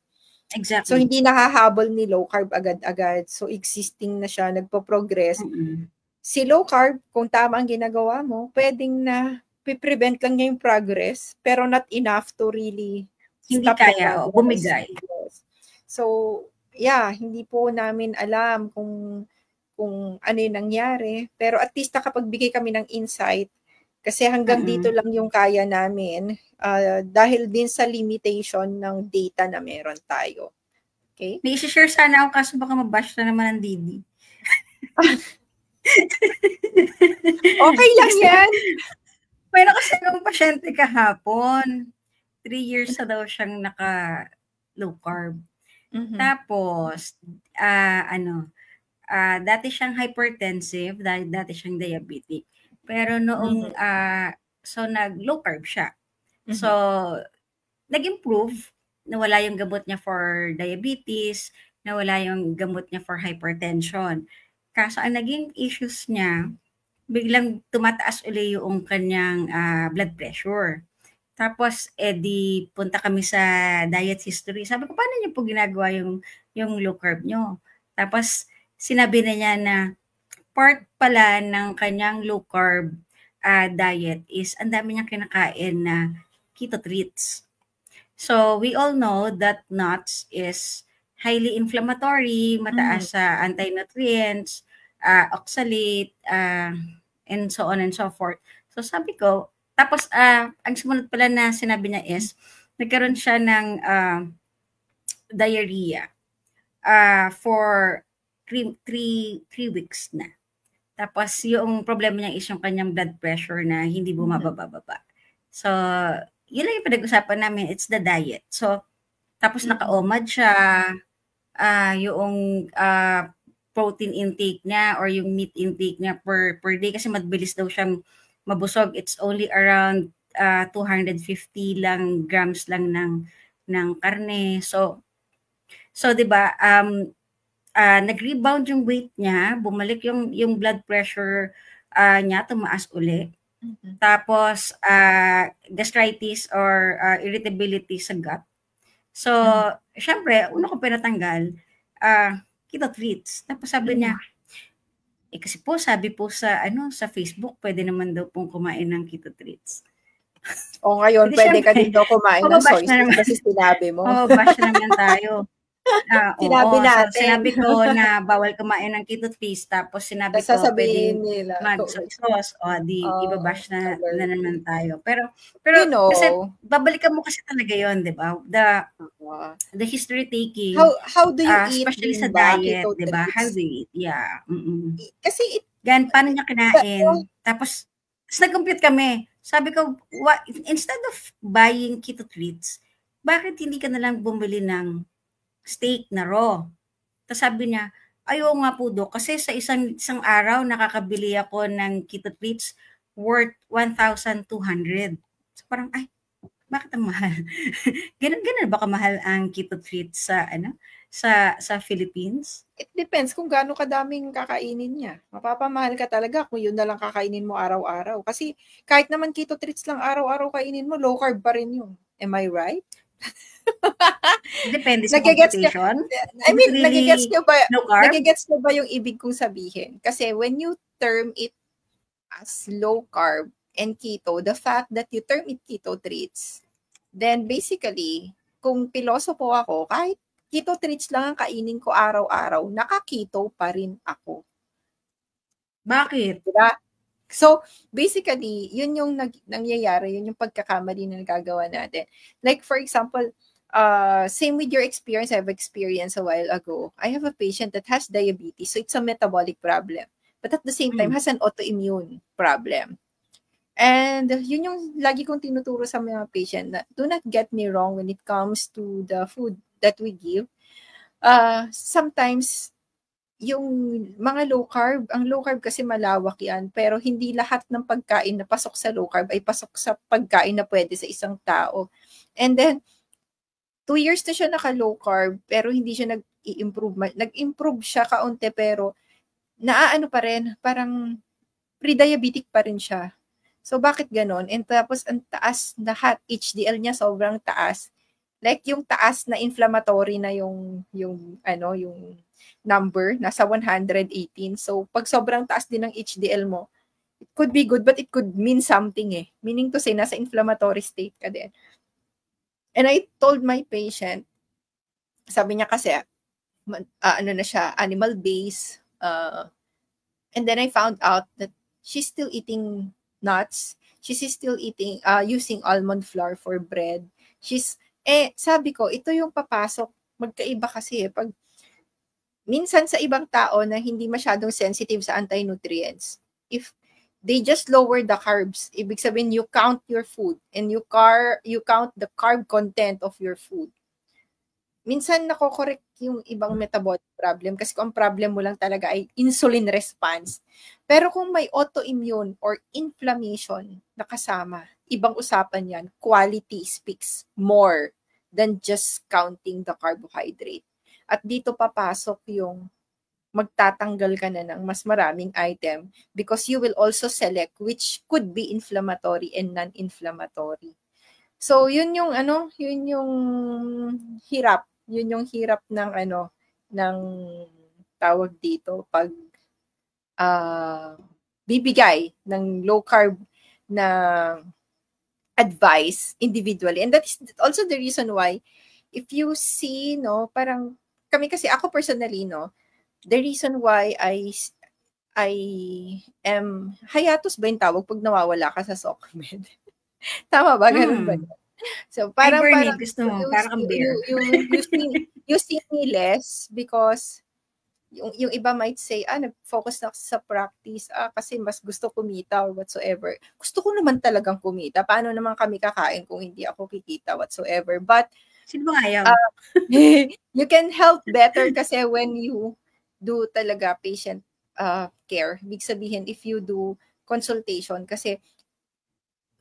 Exactly. So, hindi nakahabol ni low carb agad-agad. So, existing na siya, nagpo-progress. Si low carb, kung tama ang ginagawa mo, pwedeng na prevent lang niya yung progress, pero not enough to really hindi stop the kaya, progress. bumigay. So, yeah, hindi po namin alam kung ano yung nangyari. Pero at least nakapagbigay kami ng insight kasi hanggang dito lang yung kaya namin dahil din sa limitation ng data na meron tayo. Okay? May isi-share sana ako kaso baka mabash na naman ang Didi. Okay lang yan. Pero kasi nung pasyente kahapon, 3 years na daw siyang naka-low carb. Tapos, dati siyang hypertensive, dati siyang diabetic. Pero noong, so nag-low carb siya. So, nag-improve, nawala yung gamot niya for diabetes, nawala yung gamot niya for hypertension. Kaso ang naging issues niya, biglang tumataas uli yung kanyang blood pressure. Tapos, di punta kami sa diet history. Sabi ko, paano niyo po ginagawa yung low carb niyo? Tapos, sinabi na niya na part pala ng kanyang low carb diet is ang dami niyang kinakain na keto treats. So, we all know that nuts is highly inflammatory, mataas sa anti-nutrients, oxalate, and so on and so forth. So, sabi ko, tapos, ang sumunod pala na sinabi niya is, nagkaroon siya ng diarrhea for 3 weeks na. Tapos, yung problema niya is yung kanyang blood pressure na hindi bumababa. So, yun lang yung pinag-usapan namin, it's the diet. So, tapos naka-OMAD siya, yung protein intake niya or yung meat intake niya per day kasi mabilis daw siyang mabusog. It's only around 250 lang grams lang ng karne. So 'di ba, nag-rebound yung weight niya, bumalik yung blood pressure niya, tumaas uli. Tapos gastritis or irritability sa gut. So, syempre, una ko pinatanggal, keto treats. Tapos sabi niya, kasi po, sabi po sa Facebook, pwede naman daw pong kumain ng keto treats. O ngayon, pwede ka din daw kumain ng soy sauce kasi sinabi mo. Bash naman tayo. Sinabi natin. So, sinabi ko na bawal kumain ng keto treats, tapos sinabi ko pwedeng mag-soy sauce, ibabash na naman tayo. Pero kasi babalikan mo kasi talaga yon, di ba? The history taking. How do you eat? Especially sa diet, di ba? How do you eat? Yeah. Kasi paano niya kinain? Tapos nag-compute kami. Sabi ko, instead of buying keto treats, bakit hindi ka nalang bumili ng steak na raw? Tapos sabi niya, ayaw nga po Dok, kasi sa isang araw nakakabili ako ng keto treats worth 1,200. So parang, bakit ang mahal? Ganun ba kamahal ang keto treats sa Philippines? It depends kung gaano kadaming kakainin niya. Mapapamahal ka talaga kung yun na lang kakainin mo araw-araw. Kasi kahit naman keto treats lang araw-araw kainin mo, low carb pa rin yun. Am I right? Depende sa computation. Nagigets nyo ba yung ibig kong sabihin? Kasi when you term it as low carb and keto, the fact that you term it keto treats, then basically, kung pilosopo ako, kahit keto treats lang ang kainin ko araw-araw, naka-keto pa rin ako. Bakit? Diba? So, basically, yun yung nangyayari, yun yung pagkakamali na nagagawa natin. Like, for example, same with your experience I've experienced a while ago. I have a patient that has diabetes, so it's a metabolic problem. But at the same time, has an autoimmune problem. And yun yung lagi kong tinuturo sa mga patient na do not get me wrong when it comes to the food that we give. Sometimes, yung mga low carb, ang low carb kasi malawak yan, pero hindi lahat ng pagkain na pasok sa low carb ay pasok sa pagkain na pwede sa isang tao. And then, 2 years na siya naka-low carb, pero hindi siya nag-i-improve. Nag-improve siya kaunti, pero naaano pa rin, parang pre-diabetic pa rin siya. So, bakit ganon? And tapos, ang taas lahat, HDL niya sobrang taas. Like, yung taas na inflammatory na yung number, nasa 118. So, pag sobrang taas din ng HDL mo, it could be good, but it could mean something eh. Meaning to say, nasa inflammatory state ka din. And I told my patient, sabi niya kasi, ano na siya, animal-based. And then I found out that she's still eating nuts. She's still eating, using almond flour for bread. Sabi ko, ito yung papasok. Magkaiba kasi pag minsan sa ibang tao na hindi masyadong sensitive sa anti-nutrients, if they just lower the carbs, ibig sabihin you count your food and you count the carb content of your food. Minsan nako-correct yung ibang metabolic problem kasi kung ang problem mo lang talaga ay insulin response. Pero kung may autoimmune or inflammation na kasama, ibang usapan yan. Quality speaks more than just counting the carbohydrate. At dito papasok yung magtatanggal ka na ng mas maraming item because you will also select which could be inflammatory and non-inflammatory. So, yun yung hirap. Yun yung hirap ng tawag dito pag bibigay ng low carb na advice individually. And that is also the reason why if you see, parang kami kasi ako personally, the reason why I am hiatus ba yung tawag pag nawawala ka sa SOCMED? Tama ba? Ganun ba? So, parang gusto mo, parang bear. You see me less because yung iba might say, nag-focus na sa practice, kasi mas gusto kumita or whatsoever. Gusto ko naman talagang kumita. Paano naman kami kakain kung hindi ako kikita whatsoever? But, sino ba ayaw? You can help better kasi when you do talaga patient care. Ibig sabihin, if you do consultation, kasi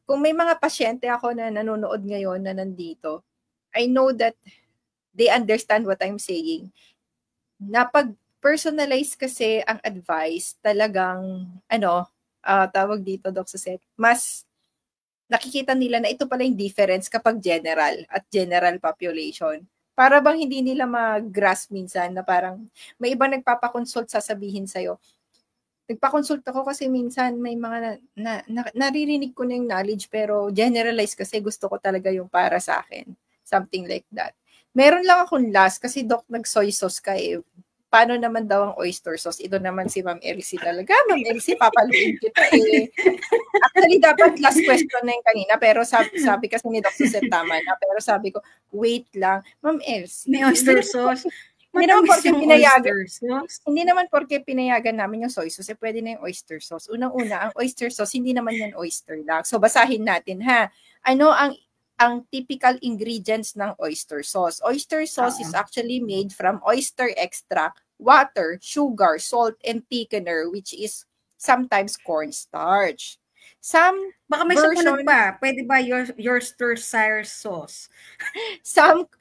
kung may mga pasyente ako na nanonood ngayon na nandito, I know that they understand what I'm saying. Napag-personalize kasi ang advice, talagang, tawag dito, Doc Suset, mas nakikita nila na ito pala yung difference kapag general at general population. Para bang hindi nila mag-grasp minsan na parang may iba nagpapakonsult sasabihin sa'yo, nagpa-consult ako kasi minsan may mga naririnig ko na yung knowledge pero generalize kasi gusto ko talaga yung para sa akin. Something like that. Meron lang akong last kasi Doc nag-soy sauce ka eh. Paano naman daw ang oyster sauce? Ito naman si Ma'am Elsie talaga. Ma'am Elsie, papaluin kita eh. Actually, dapat last question na yung kanina pero sabi kasi ni Doc Suset tama na. Pero sabi ko, wait lang. Ma'am Elsie. May oyster sauce. Hindi naman porke pinayagan namin yung soy sauce, pwede na yung oyster sauce. Unang-una, ang oyster sauce, hindi naman yan oyster lang. So, basahin natin, ha? Ano ang typical ingredients ng oyster sauce? Oyster sauce is actually made from oyster extract, water, sugar, salt, and thickener, which is sometimes cornstarch. Baka may sumunod pa. Pwede ba your stir-sire sauce? Some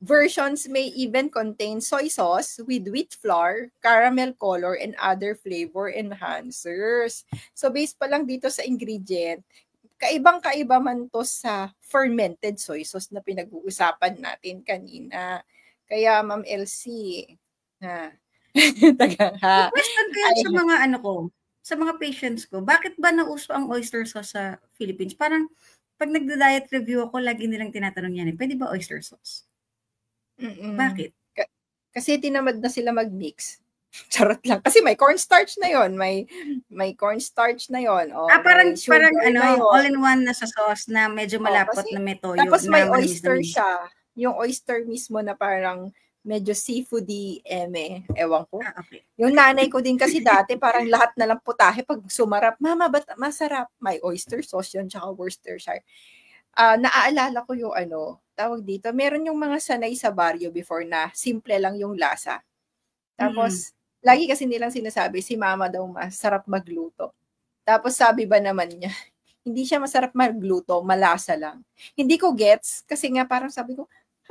versions may even contain soy sauce with wheat flour, caramel color, and other flavor enhancers. So, based pa lang dito sa ingredient, kaibang-kaiba man to sa fermented soy sauce na pinag-uusapan natin kanina. Kaya, Ma'am Elsie, question ko yan sa mga sa mga patients ko, bakit ba nauso ang oyster sauce sa Philippines? Parang, pag nagda-diet review ako, lagi nilang tinatanong yan, pwede ba oyster sauce? Bakit? Kasi tinamad na sila mag-mix. Charot lang. Kasi may cornstarch na yon, may cornstarch na yon. Parang all-in-one na sa sauce na medyo malapot na may toyo. Tapos may oyster siya. Yung oyster mismo na parang medyo seafoody ewan ko. Okay. Yung nanay ko din kasi dati parang lahat na lang putahe pag sumarap. Mama, ba't masarap? May oyster sauce yun, tsaka Worcestershire. Naaalala ko yung tawag dito, meron yung mga sanay sa baryo before na simple lang yung lasa. Mm. Tapos, lagi kasi nilang sinasabi, si mama daw masarap magluto. Tapos sabi ba naman niya, hindi siya masarap magluto, malasa lang. Hindi ko gets, kasi nga parang sabi ko,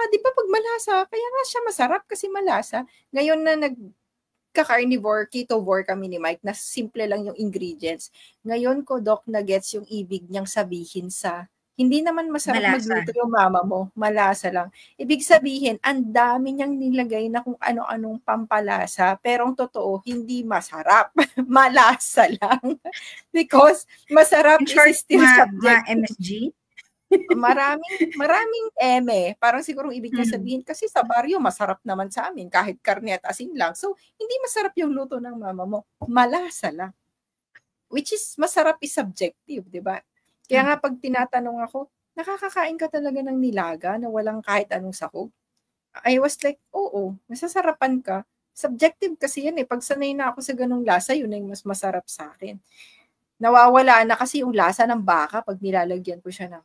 di ba pag malasa, kaya nga siya masarap kasi malasa. Ngayon na nagka-carnivore, ketovore kami ni Mike, na simple lang yung ingredients. Ngayon ko, Doc, na gets yung ibig niyang sabihin sa hindi naman masarap Malasa. magluto yung mama mo, malasa lang. Ibig sabihin, ang dami niyang nilagay na kung ano-anong pampalasa, pero ang totoo, hindi masarap. Malasa lang. Because masarap In short, is still subjective. MSG? Maraming eme. Parang siguro ibig niya Mm. sabihin, kasi sa baryo, masarap naman sa amin, kahit karne at asin lang. So, hindi masarap yung luto ng mama mo. Malasa lang. Which is, masarap is subjective, di ba? Kaya nga pag tinatanong ako, nakakakain ka talaga ng nilaga na walang kahit anong sahog? I was like, oo, masasarapan ka. Subjective kasi yan eh. Pag sanay na ako sa ganung lasa, yun na yung mas masarap sa akin. Nawawala na kasi yung lasa ng baka pag nilalagyan ko siya ng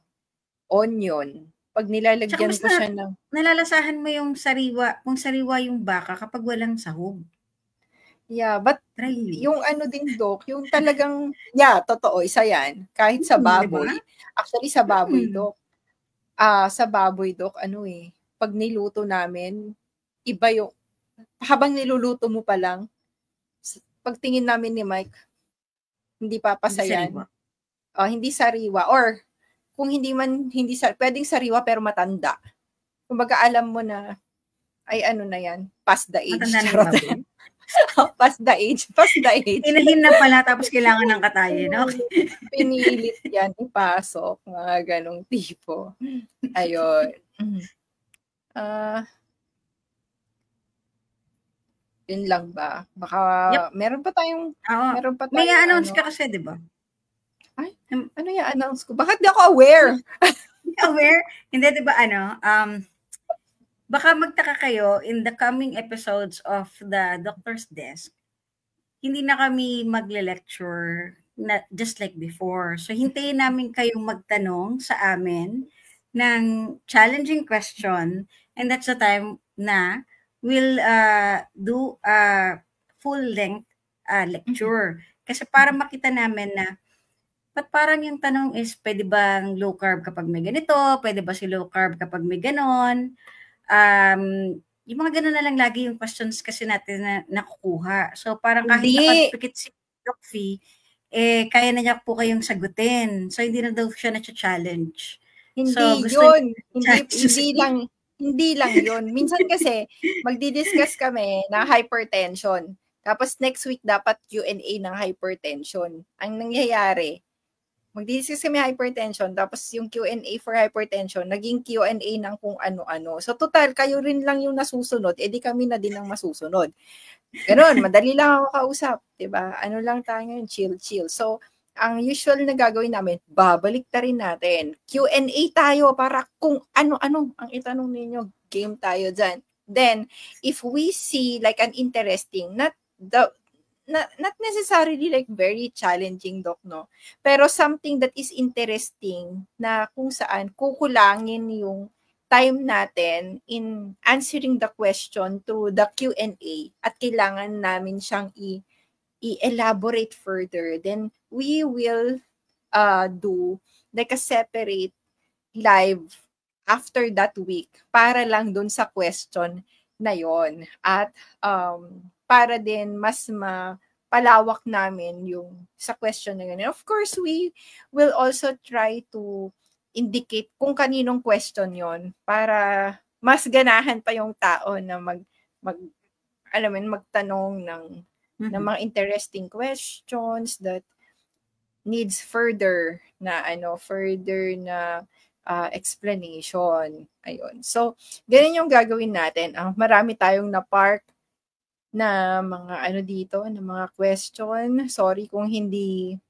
onion. Pag Tsaka nilalagyan mas ko siya ng nalalasahan mo yung sariwa, kung sariwa yung baka kapag walang sahog. yeah, but Try mo. yung ano din, Doc, yung talagang, totoo, isa yan. Kahit sa Di ba? baboy. Actually, sa baboy, Doc. Sa baboy, Doc, pag niluto namin, iba yung, habang niluluto mo pa lang, pagtingin namin ni Mike, hindi Hindi papasayan. sariwa. Hindi sariwa. Or, kung pwedeng sariwa pero matanda. Kumbaga, alam mo na, ay na yan, past the age. Matanda na yung Charot. baboy. Past the age. Hinahin na pala tapos kailangan ng katayin. Okay. Pinilit yan ipasok. Mga ganong tipo. Ayun. Yun lang ba? Baka Yep. meron pa tayong May announce ka kasi, di ba? Ay, ano yung announce ko? Bakit di ako aware? Aware? Hindi, di ba baka magtaka kayo, in the coming episodes of the Doctor's Desk, hindi na kami magle-lecture na just like before. So, hintayin namin kayong magtanong sa amin ng challenging question, and that's the time na we'll do a full-length lecture. Kasi para makita namin na ba't parang yung tanong is, pwede bang low carb kapag may ganito? Pwede ba si low carb kapag may ganon? Yung mga ganun na lang lagi yung questions kasi natin na nakukuha. So, parang kahit nakapikit si Doc Fee, kaya na niya po kayong sagutin. So, hindi na daw siya na-challenge. Hindi So, gusto yun. Hindi lang yun. Minsan kasi, magdi-discuss kami na hypertension. Tapos next week, dapat Q&A ng hypertension. Ang nangyayari, magdi-discuss kami hypertension, tapos yung Q&A for hypertension, naging Q&A ng kung ano-ano. So, total, kayo rin lang yung nasusunod, edi kami na din ang masusunod. Ganon, madali lang ako kausap, diba? Ano lang tayo ngayon, chill. So, ang usual na gagawin namin, babalik ta rin natin. Q&A tayo para kung ano-ano ang itanong ninyo, game tayo dyan. Then, if we see like an interesting, not necessarily like very challenging, Doc, no? Pero something that is interesting na kung saan kukulangin yung time natin in answering the question through the Q&A at kailangan namin siyang i-elaborate further, then we will do like a separate live after that week para lang dun sa question na yon. At para din mas palawak namin yung sa question na yun. And of course, we will also try to indicate kung kaninong question yon para mas ganahan pa yung tao na magtanong ng mga interesting questions that needs further na explanation. Ayun. So, ganun yung gagawin natin. Marami tayong na-park na mga na mga question. Sorry kung hindi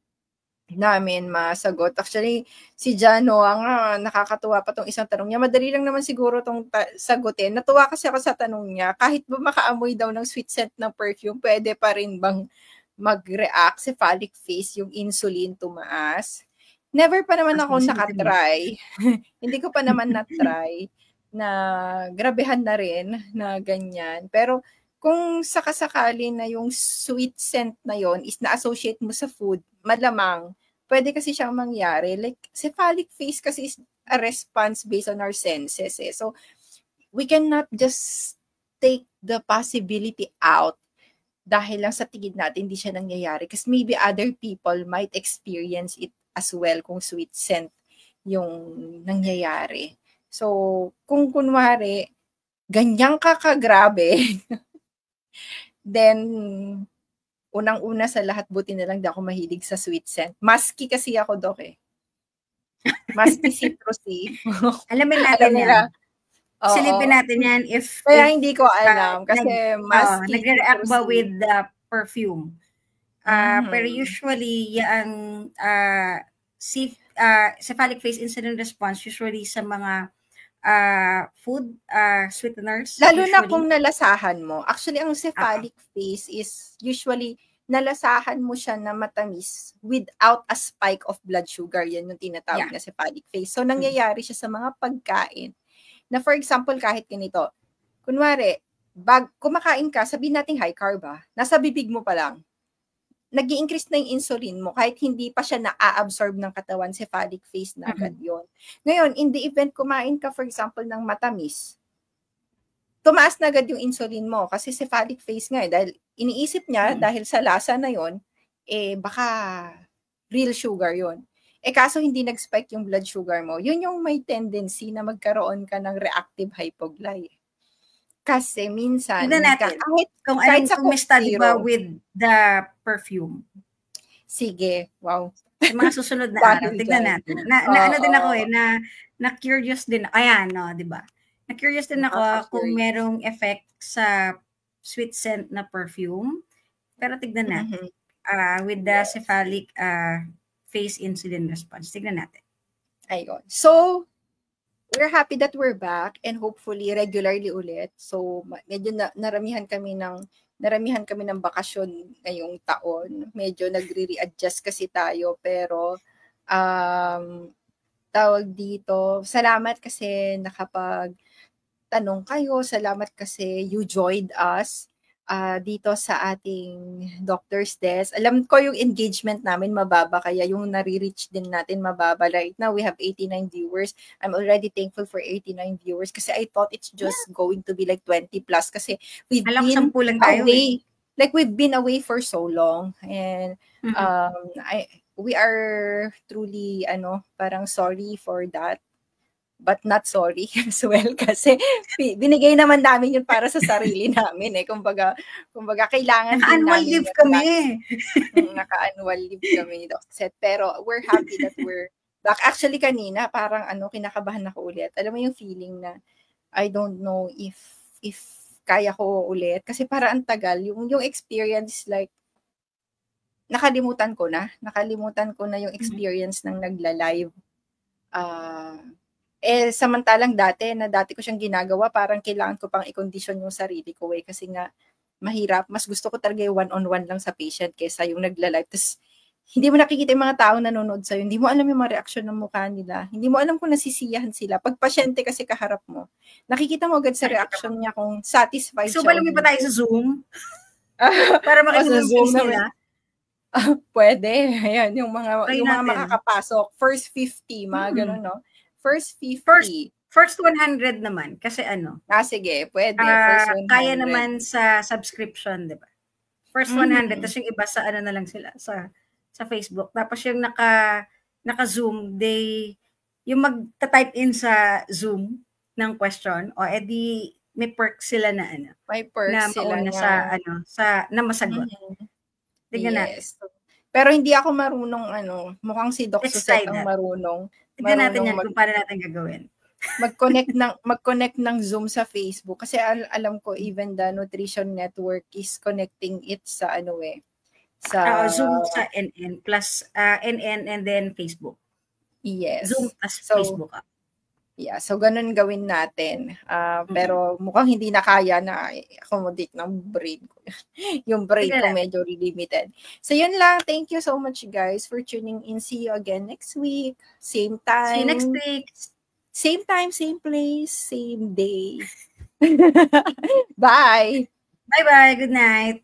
namin masagot. Actually, si Jano, nakakatuwa pa tong isang tanong niya. Madali lang naman siguro tong sagutin. Natuwa kasi ako sa tanong niya. Kahit ba makaamoy daw ng sweet scent ng perfume, pwede pa rin bang mag-react cephalic phase yung insulin tumaas? Never pa naman ako nakatry. Hindi ko pa naman na-try na grabehan na rin na ganyan. Pero kung sakasakali na yung sweet scent na yon is na-associate mo sa food, malamang, pwede kasi siyang mangyari. Like, cephalic face kasi is a response based on our senses eh. So, we cannot just take the possibility out dahil lang sa tingin natin hindi siya nangyayari. Kasi maybe other people might experience it as well kung sweet scent yung nangyayari. So, kung kunwari, ganyan ka kagrabe, then, unang-una sa lahat, buti na lang di ako mahilig sa sweet scent. Musky kasi ako, Dok eh. Musky citrusy. Alamin natin yan. Silipin natin yan if kaya hindi ko alam kasi musky nagre-react ba with the perfume. Pero usually yung cephalic face incident response usually sa mga food sweeteners. Lalo usually. Na kung nalasahan mo. Actually, ang cephalic face is usually nalasahan mo siya na matamis without a spike of blood sugar. Yan yung tinatawag na cephalic face. So, nangyayari siya sa mga pagkain na for example, kahit ganito, kunwari, kumakain ka, sabihin natin high carb nasa bibig mo pa lang, nag-i-increase na yung insulin mo kahit hindi pa siya na-absorb ng katawan, cephalic face na agad yun. Ngayon, in the event kumain ka, for example, ng matamis, tumaas na agad yung insulin mo kasi cephalic face nga dahil iniisip niya, dahil sa lasa na yon baka real sugar yon. Kaso hindi nag-spike yung blood sugar mo, yun yung may tendency na magkaroon ka ng reactive hypogly. Kasi minsan, kung may study ba with the perfume? Sige, wow. Sa mga susunod na araw, tignan natin. Ano din ako na-curious din. Ayan, no, di ba? Na-curious din ako kung merong effect sa sweet scent na perfume. Pero tignan natin. With the cephalic face insulin response. Tignan natin. Ayun. So, we're happy that we're back and hopefully regularly ulit. So, medyo naramihan kami ng bakasyon ngayong taon. Medyo nagre-readjust kasi tayo pero tawag dito, salamat kasi nakapag-tanong kayo. Salamat kasi you joined us dito sa ating doctor's desk. Alam ko yung engagement namin mababa, kaya yung nare-reach din natin mababa. Right now, we have 89 viewers. I'm already thankful for 89 viewers kasi I thought it's just going to be like 20 plus kasi we've been away. Like we've been away for so long. And we are truly, parang sorry for that. But not sorry as well kasi binigay naman namin yun para sa sarili namin kumbaga kailangan din namin. Naka-annual leave kami. Naka-annual leave kami, Doc Seth. Pero we're happy that we're back. Actually kanina parang kinakabahan ako ulit. Alam mo yung feeling na I don't know if kaya ko ulit kasi para ang tagal yung experience, like nakalimutan ko na yung experience ng nagla-live. Samantalang dati ko siyang ginagawa, parang kailangan ko pang i-condition yung sarili ko kasi nga mahirap. Mas gusto ko talaga yung one-on-one lang sa patient kaysa yung nagla-live. Tapos hindi mo nakikita yung mga taong nanonood sa'yo. Hindi mo alam yung mga reaksyon ng mukha nila. Hindi mo alam kung nasisiyahan sila. Pag pasyente kasi kaharap mo, nakikita mo agad sa reaksyon niya kung satisfied siya. So, balumin pa tayo sa Zoom? Para makinig yung face nila? Pwede. Ayan, yung mga makakapasok. First 50, mga ganun, no? First 50. First 100 naman. Kasi sige, pwede. First 100. Kaya naman sa subscription, di ba? First 100, tapos yung iba sa na lang sila, sa Facebook. Tapos yung naka-Zoom, yung magta-type in sa Zoom ng question, edi may perk sila na may perk na sila mauna na masagot. Tingnan natin. Pero hindi ako marunong mukhang si Doc Suzette ang marunong. Tignan natin yan kung paano natin gagawin. Mag-connect ng Zoom sa Facebook kasi alam ko even the Nutrition Network is connecting it sa sa Zoom sa NN plus NN and then Facebook. Yes. Zoom plus Facebook. Yeah, so ganun gawin natin. Pero mukhang hindi na kaya na accommodate ng brain ko. Yung brain ko medyo limited. So yun lang. Thank you so much guys for tuning in. See you again next week. Same time. See you next week. Same time, same place, same day. Bye. Bye-bye. Good night.